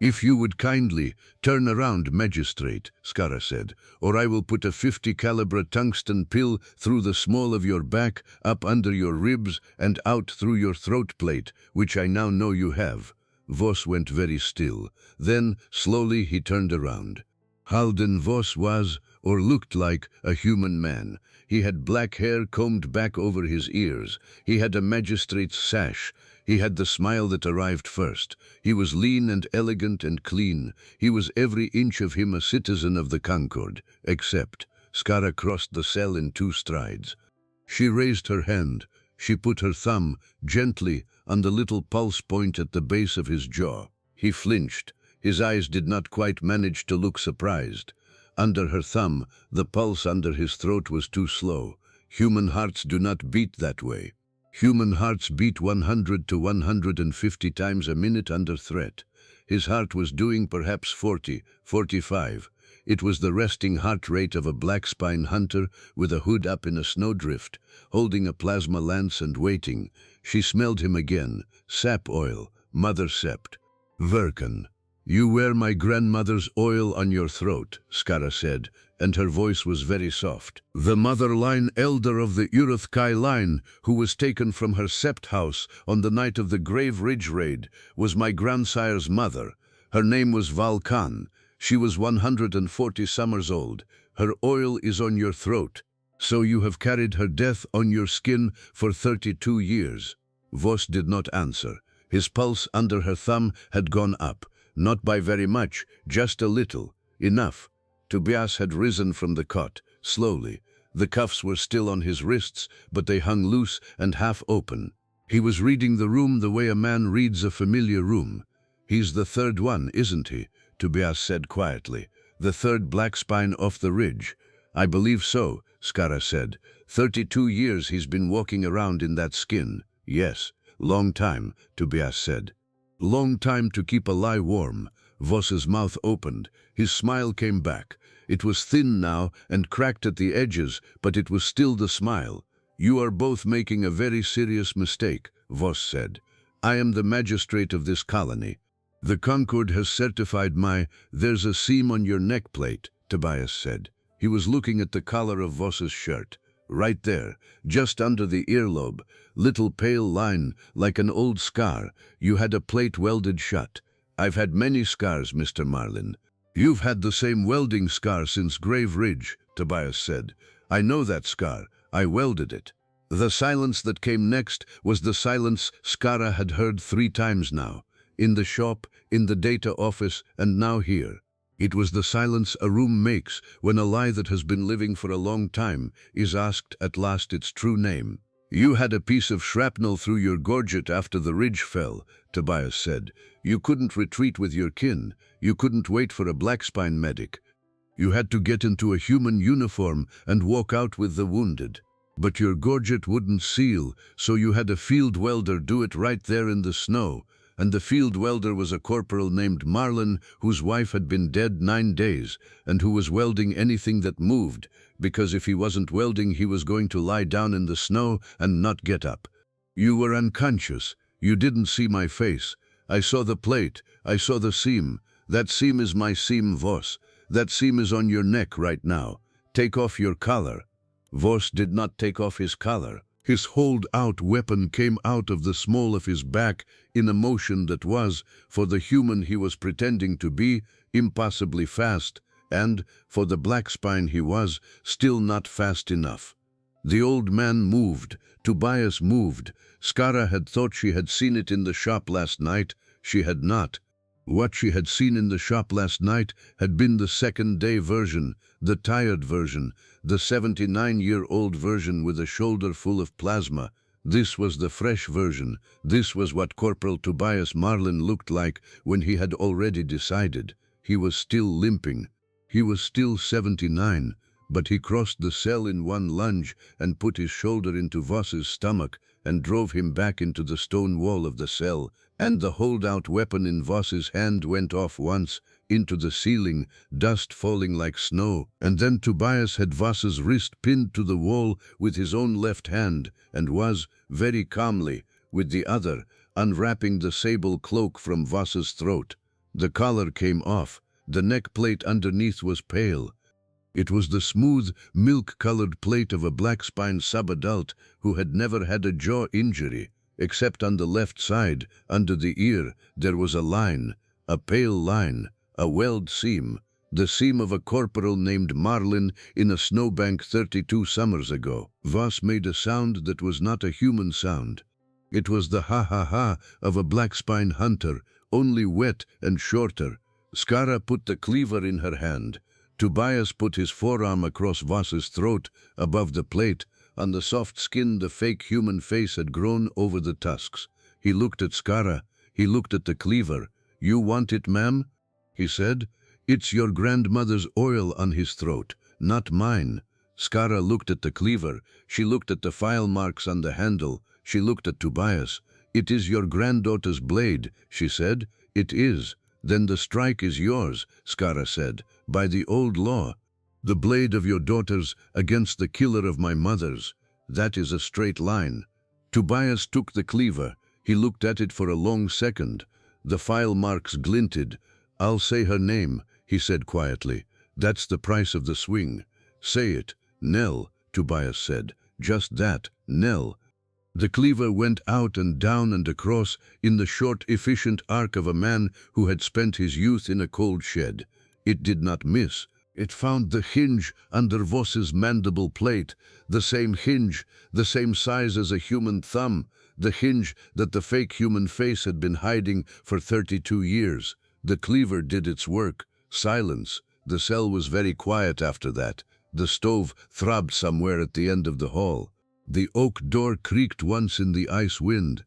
"If you would kindly turn around, magistrate," Skara said, "or I will put a 50 caliber tungsten pill through the small of your back, up under your ribs, and out through your throat plate, which I now know you have." Voss went very still. Then, slowly, he turned around. Halden Voss was, or looked like, a human man. He had black hair combed back over his ears. He had a magistrate's sash. He had the smile that arrived first. He was lean and elegant and clean. He was every inch of him a citizen of the Concord, except Skara crossed the cell in 2 strides. She raised her hand. She put her thumb, gently, on the little pulse point at the base of his jaw. He flinched. His eyes did not quite manage to look surprised. Under her thumb, the pulse under his throat was too slow. Human hearts do not beat that way. Human hearts beat 100 to 150 times a minute under threat. His heart was doing perhaps 40, 45. It was the resting heart rate of a black spine hunter with a hood up in a snowdrift, holding a plasma lance and waiting. She smelled him again. Sap oil, Mother Sept. Verkan. You wear my grandmother's oil on your throat, Skara said, and her voice was very soft. The mother line elder of the Uruthkai line, who was taken from her sept house on the night of the Grave Ridge raid, was my grandsire's mother. Her name was Valkan. She was 140 summers old. Her oil is on your throat. So you have carried her death on your skin for 32 years. Voss did not answer. His pulse under her thumb had gone up. Not by very much, just a little. Enough. Tobias had risen from the cot, slowly. The cuffs were still on his wrists, but they hung loose and half open. He was reading the room the way a man reads a familiar room. He's the third one, isn't he? Tobias said quietly. The third black spine off the ridge. I believe so, Skara said. 32 years he's been walking around in that skin. Yes, long time, Tobias said. Long time to keep a lie warm. Voss's mouth opened. His smile came back. It was thin now and cracked at the edges, but it was still the smile. You are both making a very serious mistake, Voss said. I am the magistrate of this colony. The Concord has certified there's a seam on your neck plate, Tobias said. He was looking at the collar of Voss's shirt. Right there, just under the earlobe, little pale line, like an old scar. You had a plate welded shut. I've had many scars, Mr. Marlin. You've had the same welding scar since Grave Ridge, Tobias said. I know that scar. I welded it. The silence that came next was the silence Skara had heard 3 times now. In the shop, in the data office, and now here. It was the silence a room makes when a lie that has been living for a long time is asked at last its true name. You had a piece of shrapnel through your gorget after the ridge fell, Tobias said. You couldn't retreat with your kin. You couldn't wait for a blackspine medic. You had to get into a human uniform and walk out with the wounded. But your gorget wouldn't seal, so you had a field welder do it right there in the snow. And the field welder was a corporal named Marlin, whose wife had been dead 9 days, and who was welding anything that moved, because if he wasn't welding he was going to lie down in the snow and not get up. You were unconscious. You didn't see my face. I saw the plate. I saw the seam. That seam is my seam, Voss. That seam is on your neck right now. Take off your collar. Voss did not take off his collar. His hold-out weapon came out of the small of his back in a motion that was, for the human he was pretending to be, impossibly fast, and, for the black spine he was, still not fast enough. The old man moved. Tobias moved. Skara had thought she had seen it in the shop last night. She had not. What she had seen in the shop last night had been the second-day version, the tired version, the 79-year-old version with a shoulder full of plasma. This was the fresh version. This was what Corporal Tobias Marlin looked like when he had already decided. He was still limping. He was still 79, but he crossed the cell in one lunge and put his shoulder into Voss's stomach and drove him back into the stone wall of the cell, and the hold-out weapon in Voss's hand went off once, into the ceiling, dust falling like snow, and then Tobias had Voss's wrist pinned to the wall with his own left hand, and was, very calmly, with the other, unwrapping the sable cloak from Voss's throat. The collar came off. The neck plate underneath was pale. It was the smooth, milk-colored plate of a black-spine sub-adult who had never had a jaw injury. Except on the left side, under the ear, there was a line, a pale line, a weld seam, the seam of a corporal named Marlin in a snowbank 32 summers ago. Voss made a sound that was not a human sound. It was the ha-ha-ha of a black-spine hunter, only wet and shorter. Skara put the cleaver in her hand. Tobias put his forearm across Voss's throat, above the plate. On the soft skin the fake human face had grown over the tusks. He looked at Skara. He looked at the cleaver. "You want it, ma'am?" he said. "It's your grandmother's oil on his throat, not mine." Skara looked at the cleaver. She looked at the file marks on the handle. She looked at Tobias. "It is your granddaughter's blade," she said. "It is." "Then the strike is yours," Skara said, "by the old law. The blade of your daughter's against the killer of my mother's. That is a straight line." Tobias took the cleaver. He looked at it for a long second. The file marks glinted. "I'll say her name," he said quietly. "That's the price of the swing." "Say it." "Nell," Tobias said. "Just that, Nell." The cleaver went out and down and across in the short, efficient arc of a man who had spent his youth in a cold shed. It did not miss. It found the hinge under Voss's mandible plate, the same hinge, the same size as a human thumb, the hinge that the fake human face had been hiding for 32 years. The cleaver did its work. Silence. The cell was very quiet after that. The stove throbbed somewhere at the end of the hall. The oak door creaked once in the ice wind.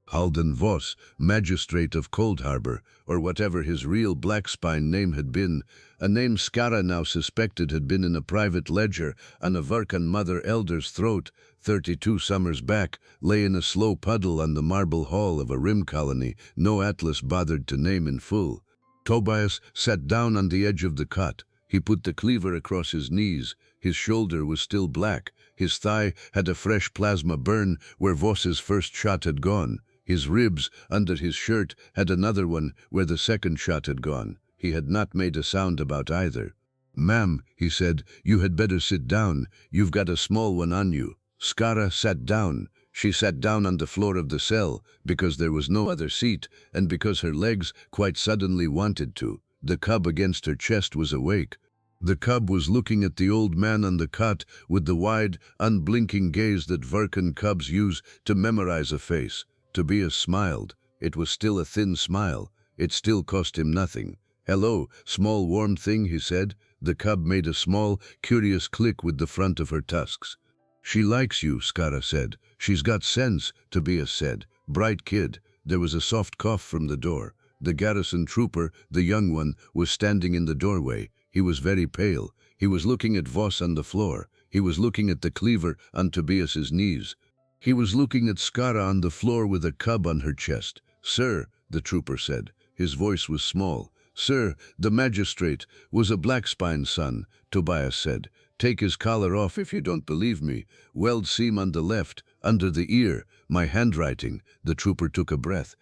Halden Voss, magistrate of Coldharbor, or whatever his real black-spine name had been, a name Skara now suspected had been in a private ledger on a Orc Mother elder's throat, 32 summers back, lay in a slow puddle on the marble hall of a rim colony no atlas bothered to name in full. Tobias sat down on the edge of the cot. He put the cleaver across his knees. His shoulder was still black. His thigh had a fresh plasma burn where Voss's first shot had gone. His ribs, under his shirt, had another one where the second shot had gone. He had not made a sound about either. "Ma'am," he said, "you had better sit down. You've got a small one on you." Skara sat down. She sat down on the floor of the cell, because there was no other seat, and because her legs quite suddenly wanted to. The cub against her chest was awake. The cub was looking at the old man on the cot with the wide, unblinking gaze that Verkan cubs use to memorize a face. Tobias smiled. It was still a thin smile. It still cost him nothing. "Hello, small warm thing," he said. The cub made a small, curious click with the front of her tusks. "She likes you," Skara said. "She's got sense," Tobias said. "Bright kid." There was a soft cough from the door. The garrison trooper, the young one, was standing in the doorway. He was very pale. He was looking at Voss on the floor. He was looking at the cleaver on Tobias's knees. He was looking at Skara on the floor with a cub on her chest. "Sir," the trooper said. His voice was small. "Sir, the magistrate was a black-spine son," Tobias said. "Take his collar off if you don't believe me. Weld seam on the left, under the ear. My handwriting." The trooper took a breath.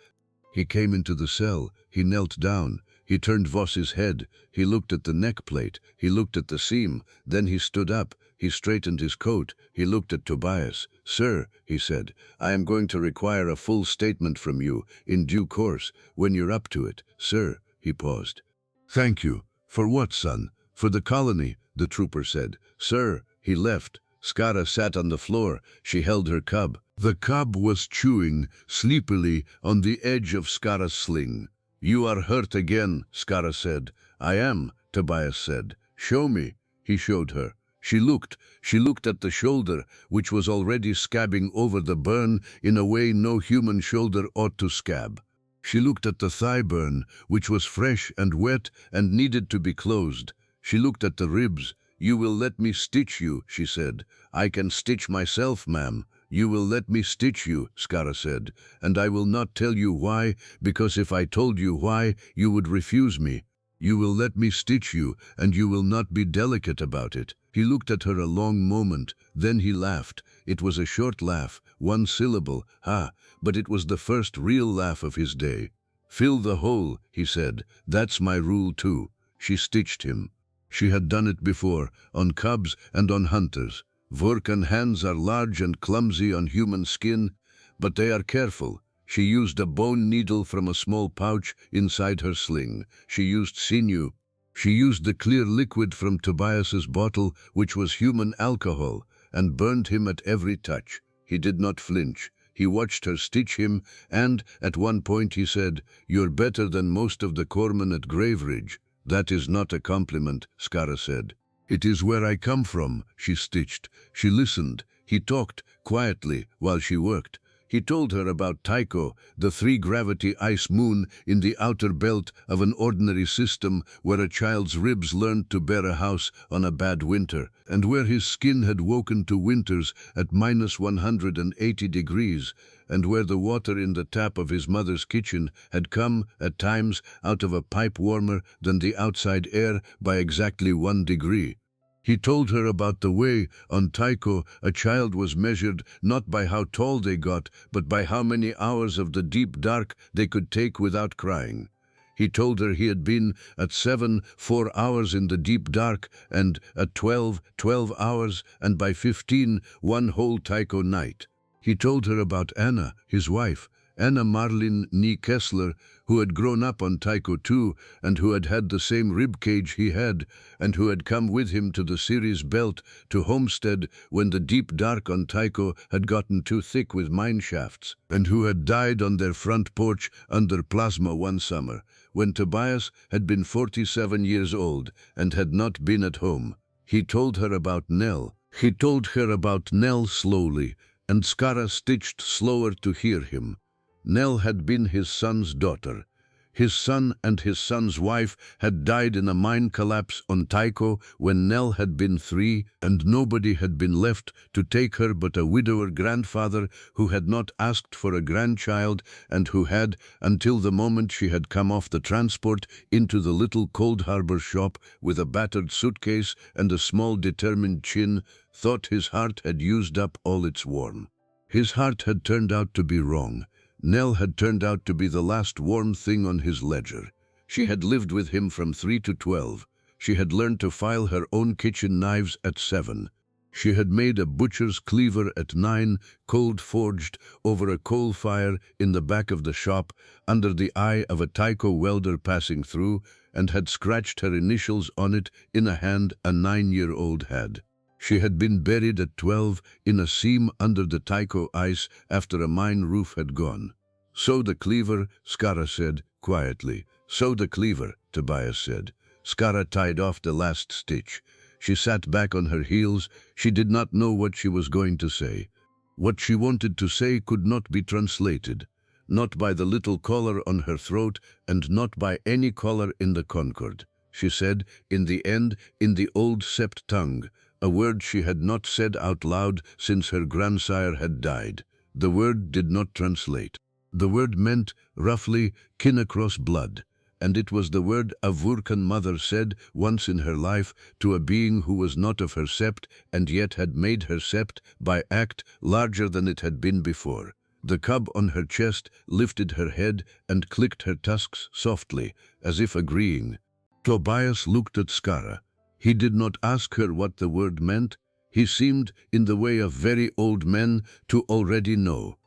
He came into the cell. He knelt down. He turned Voss's head. He looked at the neck plate. He looked at the seam. Then he stood up. He straightened his coat. He looked at Tobias. "Sir," he said, "I am going to require a full statement from you, in due course, when you're up to it. Sir." He paused. "Thank you. For what, son?" "For the colony," the trooper said. "Sir." He left. Skara sat on the floor. She held her cub. The cub was chewing sleepily on the edge of Skara's sling. "You are hurt again," Skara said. "I am," Tobias said. "Show me." He showed her. She looked at the shoulder, which was already scabbing over the burn in a way no human shoulder ought to scab. She looked at the thigh burn, which was fresh and wet and needed to be closed. She looked at the ribs. "You will let me stitch you," she said. "I can stitch myself, ma'am." "You will let me stitch you," Skara said. "And I will not tell you why, because if I told you why, you would refuse me. You will let me stitch you, and you will not be delicate about it." He looked at her a long moment. Then he laughed. It was a short laugh, one syllable, "Ha," but it was the first real laugh of his day. "Fill the hole," he said. "That's my rule too." She stitched him. She had done it before, on cubs and on hunters. Vorkan hands are large and clumsy on human skin, but they are careful. She used a bone needle from a small pouch inside her sling. She used sinew. She used the clear liquid from Tobias's bottle, which was human alcohol, and burned him at every touch. He did not flinch. He watched her stitch him, and at one point he said, "You're better than most of the corpsmen at Graveridge." "That is not a compliment," Skara said. "It is where I come from," she stitched. She listened. He talked, quietly, while she worked. He told her about Tycho, the 3-gravity ice moon in the outer belt of an ordinary system where a child's ribs learned to bear a house on a bad winter, and where his skin had woken to winters at -180 degrees, and where the water in the tap of his mother's kitchen had come, at times, out of a pipe warmer than the outside air by exactly 1 degree. He told her about the way on Tycho a child was measured not by how tall they got, but by how many hours of the deep dark they could take without crying. He told her he had been at 7, 4 hours in the deep dark, and at 12, 12 hours, and by 15, one whole Tycho night. He told her about Anna, his wife, Anna Marlin nie Kessler, who had grown up on Tycho too, and who had had the same rib cage he had, and who had come with him to the Ceres belt, to Homestead, when the deep dark on Tycho had gotten too thick with mine shafts, and who had died on their front porch under plasma one summer, when Tobias had been 47 years old and had not been at home. He told her about Nell. He told her about Nell slowly, and Skara stitched slower to hear him. Nell had been his son's daughter. His son and his son's wife had died in a mine collapse on Tycho when Nell had been 3, and nobody had been left to take her but a widower grandfather who had not asked for a grandchild and who had, until the moment she had come off the transport into the little Coldharbor shop with a battered suitcase and a small determined chin, thought his heart had used up all its warmth. His heart had turned out to be wrong. Nell had turned out to be the last warm thing on his ledger. She had lived with him from 3 to 12. She had learned to file her own kitchen knives at 7. She had made a butcher's cleaver at 9, cold forged over a coal fire in the back of the shop, under the eye of a Tycho welder passing through, and had scratched her initials on it in a hand a 9-year-old had. She had been buried at 12 in a seam under the Tycho ice after a mine roof had gone. "Sew the cleaver," Skara said, quietly. "Sew the cleaver," Tobias said. Skara tied off the last stitch. She sat back on her heels. She did not know what she was going to say. What she wanted to say could not be translated. Not by the little collar on her throat, and not by any collar in the Concord. She said, in the end, in the old Sept tongue, a word she had not said out loud since her grandsire had died. The word did not translate. The word meant, roughly, kin across blood, and it was the word a Orc Mother said once in her life to a being who was not of her sept and yet had made her sept, by act, larger than it had been before. The cub on her chest lifted her head and clicked her tusks softly, as if agreeing. Tobias looked at Skara. He did not ask her what the word meant. He seemed, in the way of very old men, to already know.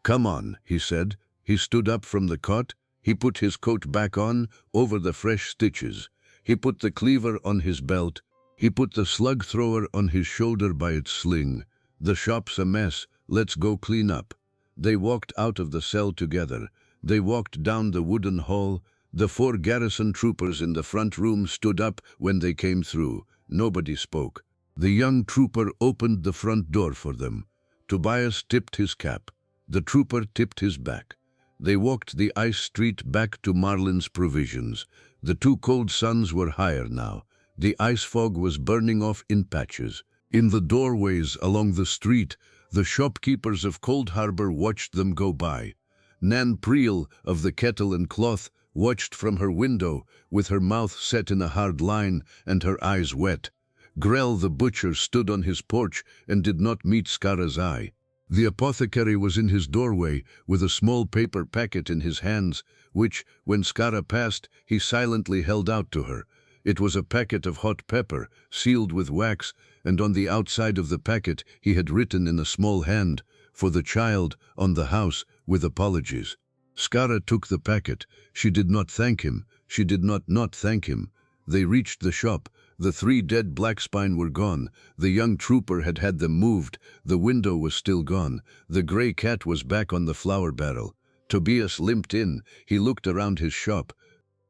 "Come on," he said. He stood up from the cot. He put his coat back on, over the fresh stitches. He put the cleaver on his belt. He put the slug thrower on his shoulder by its sling. "The shop's a mess. Let's go clean up." They walked out of the cell together. They walked down the wooden hall. The 4 garrison troopers in the front room stood up when they came through. Nobody spoke. The young trooper opened the front door for them. Tobias tipped his cap. The trooper tipped his back. They walked the ice street back to Marlin's provisions. The 2 cold suns were higher now. The ice fog was burning off in patches. In the doorways along the street, the shopkeepers of Coldharbor watched them go by. Nan Priel of the Kettle and Cloth watched from her window, with her mouth set in a hard line and her eyes wet. Grell the butcher stood on his porch and did not meet Skara's eye. The apothecary was in his doorway, with a small paper packet in his hands, which, when Skara passed, he silently held out to her. It was a packet of hot pepper, sealed with wax, and on the outside of the packet he had written in a small hand, "For the child, on the house, with apologies." Skara took the packet. She did not thank him. She did not thank him. They reached the shop. The 3 dead blackspine were gone. The young trooper had had them moved. The window was still gone. The gray cat was back on the flour barrel. Tobias limped in. He looked around his shop.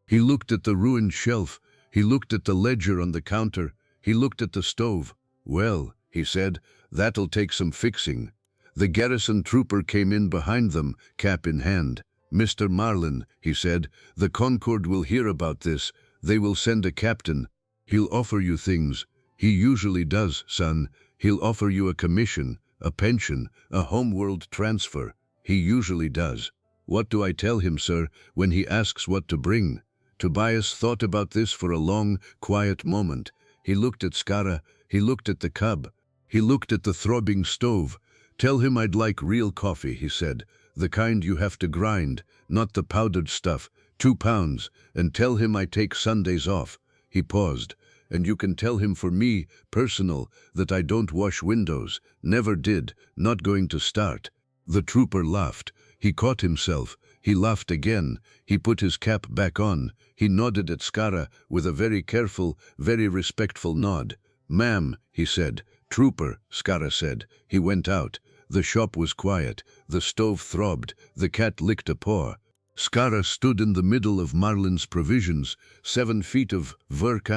He looked at the ruined shelf. He looked at the ledger on the counter. He looked at the stove. "Well," he said, "that'll take some fixing." The garrison trooper came in behind them, cap in hand. "Mr. Marlin," he said, "the Concord will hear about this. They will send a captain. He'll offer you things. He usually does, son. He'll offer you a commission, a pension, a homeworld transfer. He usually does." "What do I tell him, sir, when he asks what to bring?" Tobias thought about this for a long, quiet moment. He looked at Skara. He looked at the cub. He looked at the throbbing stove. "Tell him I'd like real coffee," he said. "The kind you have to grind, not the powdered stuff. 2 pounds, and tell him I take Sundays off." He paused. "And you can tell him for me, personal, that I don't wash windows. Never did. Not going to start." The trooper laughed. He caught himself. He laughed again. He put his cap back on. He nodded at Skara with a very careful, very respectful nod. "Ma'am," he said. "Trooper," Skara said. He went out. The shop was quiet. The stove throbbed. The cat licked a paw. Skara stood in the middle of Marlin's provisions, 7 feet of Orc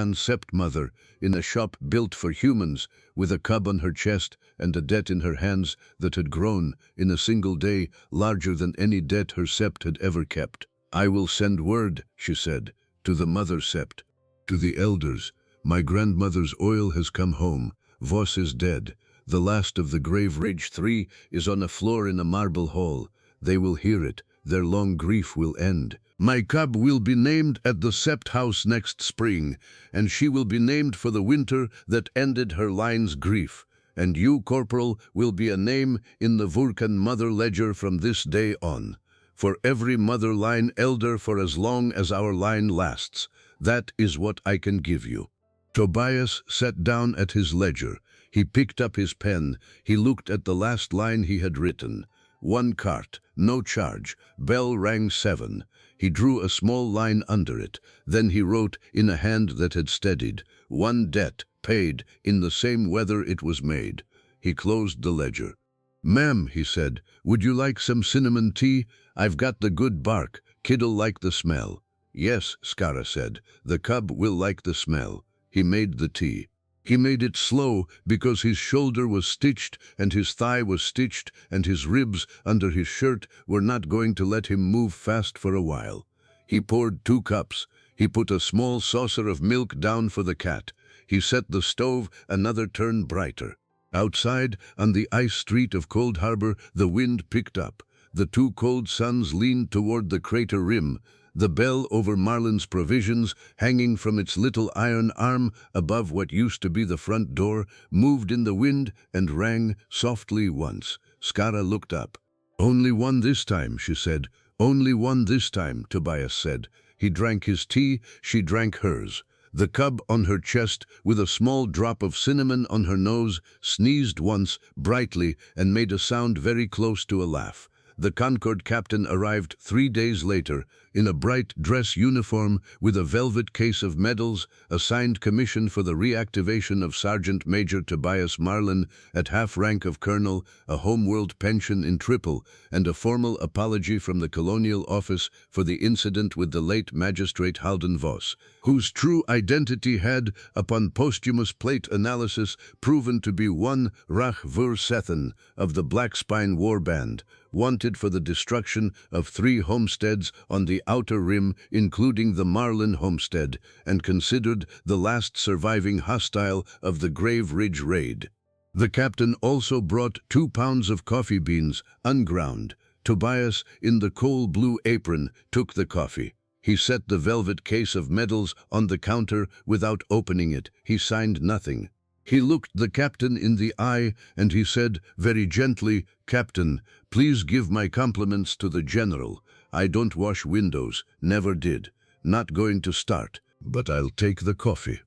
Mother, in a shop built for humans, with a cub on her chest and a debt in her hands that had grown, in a single day, larger than any debt her sept had ever kept. "I will send word," she said, "to the mother sept, to the elders. My grandmother's oil has come home. Voss is dead. The last of the Grave Ridge 3 is on a floor in a marble hall. They will hear it. Their long grief will end. My cub will be named at the sept house next spring, and she will be named for the winter that ended her line's grief. And you, Corporal, will be a name in the Orc Mother ledger from this day on. For every mother line elder for as long as our line lasts. That is what I can give you." Tobias sat down at his ledger. He picked up his pen. He looked at the last line he had written. 1 cart, no charge, bell rang 7. He drew a small line under it. Then he wrote, in a hand that had steadied, 1 debt, paid, in the same weather it was made. He closed the ledger. "Ma'am," he said, "would you like some cinnamon tea? I've got the good bark. Kid'll like the smell." "Yes," Skara said, "the cub will like the smell." He made the tea. He made it slow because his shoulder was stitched and his thigh was stitched and his ribs under his shirt were not going to let him move fast for a while. He poured 2 cups. He put a small saucer of milk down for the cat. He set the stove another turn brighter. Outside, on the ice street of Coldharbor, the wind picked up. The 2 cold suns leaned toward the crater rim. The bell over Marlin's provisions, hanging from its little iron arm above what used to be the front door, moved in the wind and rang softly once. Skara looked up. "Only one this time," she said. "Only one this time," Tobias said. He drank his tea, she drank hers. The cub on her chest, with a small drop of cinnamon on her nose, sneezed once, brightly, and made a sound very close to a laugh. The Concord captain arrived 3 days later, in a bright dress uniform with a velvet case of medals, a signed commission for the reactivation of Sergeant Major Tobias Marlin at half rank of colonel, a homeworld pension in triple, and a formal apology from the Colonial Office for the incident with the late Magistrate Halden Voss, whose true identity had, upon posthumous plate analysis, proven to be one Rach Vur Sethen of the Black Spine War Band, wanted for the destruction of 3 homesteads on the outer rim, including the Marlin homestead, and considered the last surviving hostile of the Grave Ridge raid. The captain also brought 2 pounds of coffee beans, unground. Tobias, in the coal blue apron, took the coffee. He set the velvet case of medals on the counter without opening it. He signed nothing. He looked the captain in the eye, and he said, very gently, "Captain, please give my compliments to the general. I don't wash windows, never did. Not going to start, but I'll take the coffee."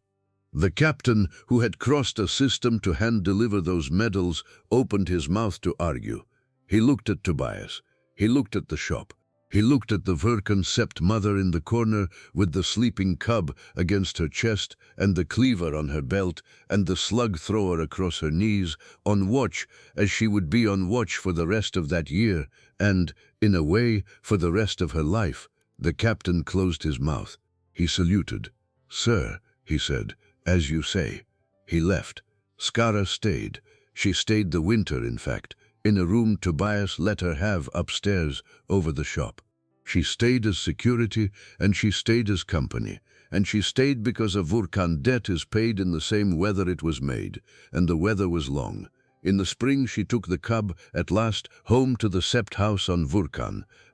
The captain, who had crossed a system to hand-deliver those medals, opened his mouth to argue. He looked at Tobias. He looked at the shop. He looked at the Orc Mother in the corner with the sleeping cub against her chest and the cleaver on her belt and the slug thrower across her knees, on watch as she would be on watch for the rest of that year and, in a way, for the rest of her life. The captain closed his mouth. He saluted. "Sir," he said, "as you say." He left. Skara stayed. She stayed the winter, in fact, in a room Tobias let her have upstairs over the shop. She stayed as security, and she stayed as company, and she stayed because a Orc debt is paid in the same weather it was made, and the weather was long. In the spring she took the cub, at last, home to the sept house on Orc,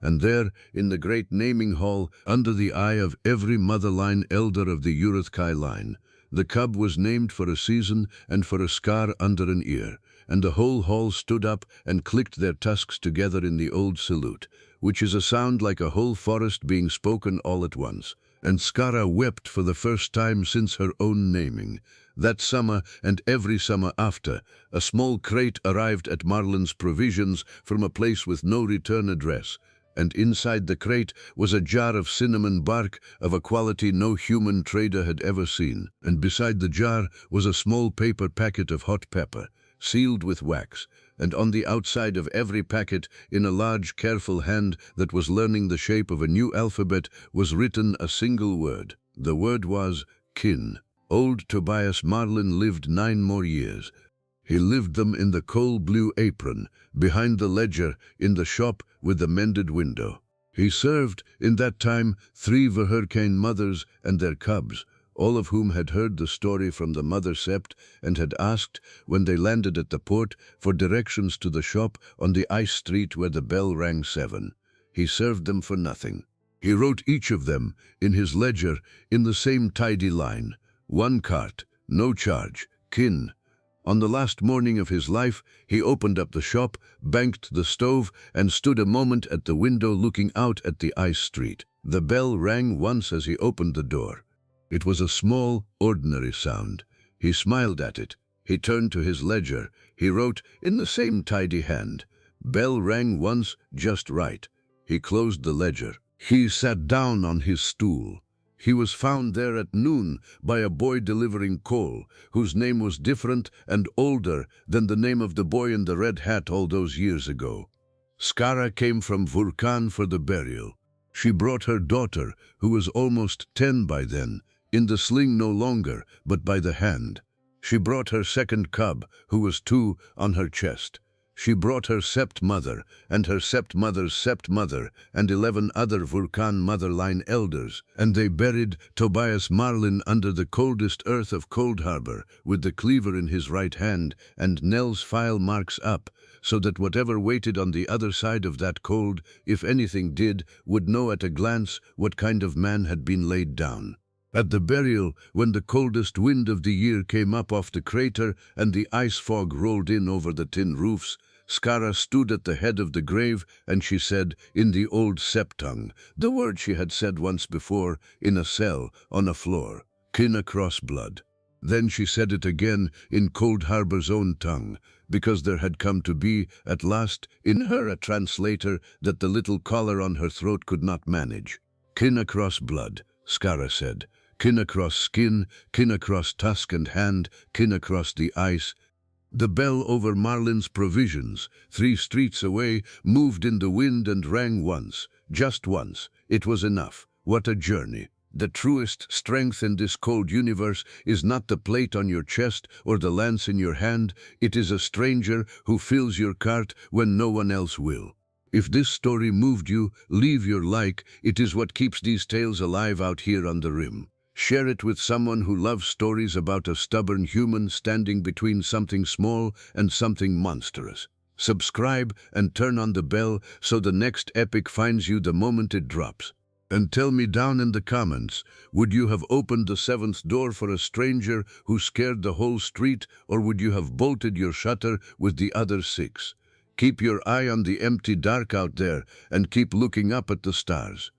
and there, in the great naming hall, under the eye of every mother-line elder of the Uruthkai line, The cub was named for a season and for a scar under an ear, and the whole hall stood up and clicked their tusks together in the old salute, which is a sound like a whole forest being spoken all at once. And Skara wept for the first time since her own naming. That summer and every summer after, a small crate arrived at Marlin's Provisions from a place with no return address, and inside the crate was a jar of cinnamon bark of a quality no human trader had ever seen, and beside the jar was a small paper packet of hot pepper, sealed with wax, and on the outside of every packet, in a large, careful hand that was learning the shape of a new alphabet, was written a single word. The word was kin. Old Tobias Marlin lived 9 more years. He lived them in the coal blue apron, behind the ledger, in the shop with the mended window. He served, in that time, 3 Hurricane mothers and their cubs, all of whom had heard the story from the mother sept and had asked, when they landed at the port, for directions to the shop on the ice street where the bell rang 7. He served them for nothing. He wrote each of them, in his ledger, in the same tidy line. 1 cart, no charge, kin. On the last morning of his life, he opened up the shop, banked the stove, and stood a moment at the window looking out at the ice street. The bell rang once as he opened the door. It was a small, ordinary sound. He smiled at it. He turned to his ledger. He wrote, in the same tidy hand. Bell rang once, just right. He closed the ledger. He sat down on his stool. He was found there at noon by a boy delivering coal, whose name was different and older than the name of the boy in the red hat all those years ago. Skara came from Vulcan for the burial. She brought her daughter, who was almost 10 by then, in the sling no longer, but by the hand. She brought her second cub, who was 2, on her chest. She brought her sept-mother, and her sept-mother's sept-mother, and 11 other Vulcan mother-line elders, and they buried Tobias Marlin under the coldest earth of Coldharbor, with the cleaver in his right hand, and Nell's file marks up, so that whatever waited on the other side of that cold, if anything did, would know at a glance what kind of man had been laid down. At the burial, when the coldest wind of the year came up off the crater and the ice fog rolled in over the tin roofs, Skara stood at the head of the grave, and she said, in the old sept tongue, the word she had said once before, in a cell, on a floor, kin across blood. Then she said it again in Coldharbor's own tongue, because there had come to be, at last, in her a translator that the little collar on her throat could not manage. Kin across blood, Skara said. Kin across skin, kin across tusk and hand, kin across the ice. The bell over Marlin's Provisions, 3 streets away, moved in the wind and rang once, just once. It was enough. What a journey. The truest strength in this cold universe is not the plate on your chest or the lance in your hand. It is a stranger who fills your cart when no one else will. If this story moved you, leave your like. It is what keeps these tales alive out here on the rim. Share it with someone who loves stories about a stubborn human standing between something small and something monstrous. Subscribe and turn on the bell so the next epic finds you the moment it drops. And tell me down in the comments, would you have opened the 7th door for a stranger who scared the whole street, or would you have bolted your shutter with the other 6? Keep your eye on the empty dark out there and keep looking up at the stars.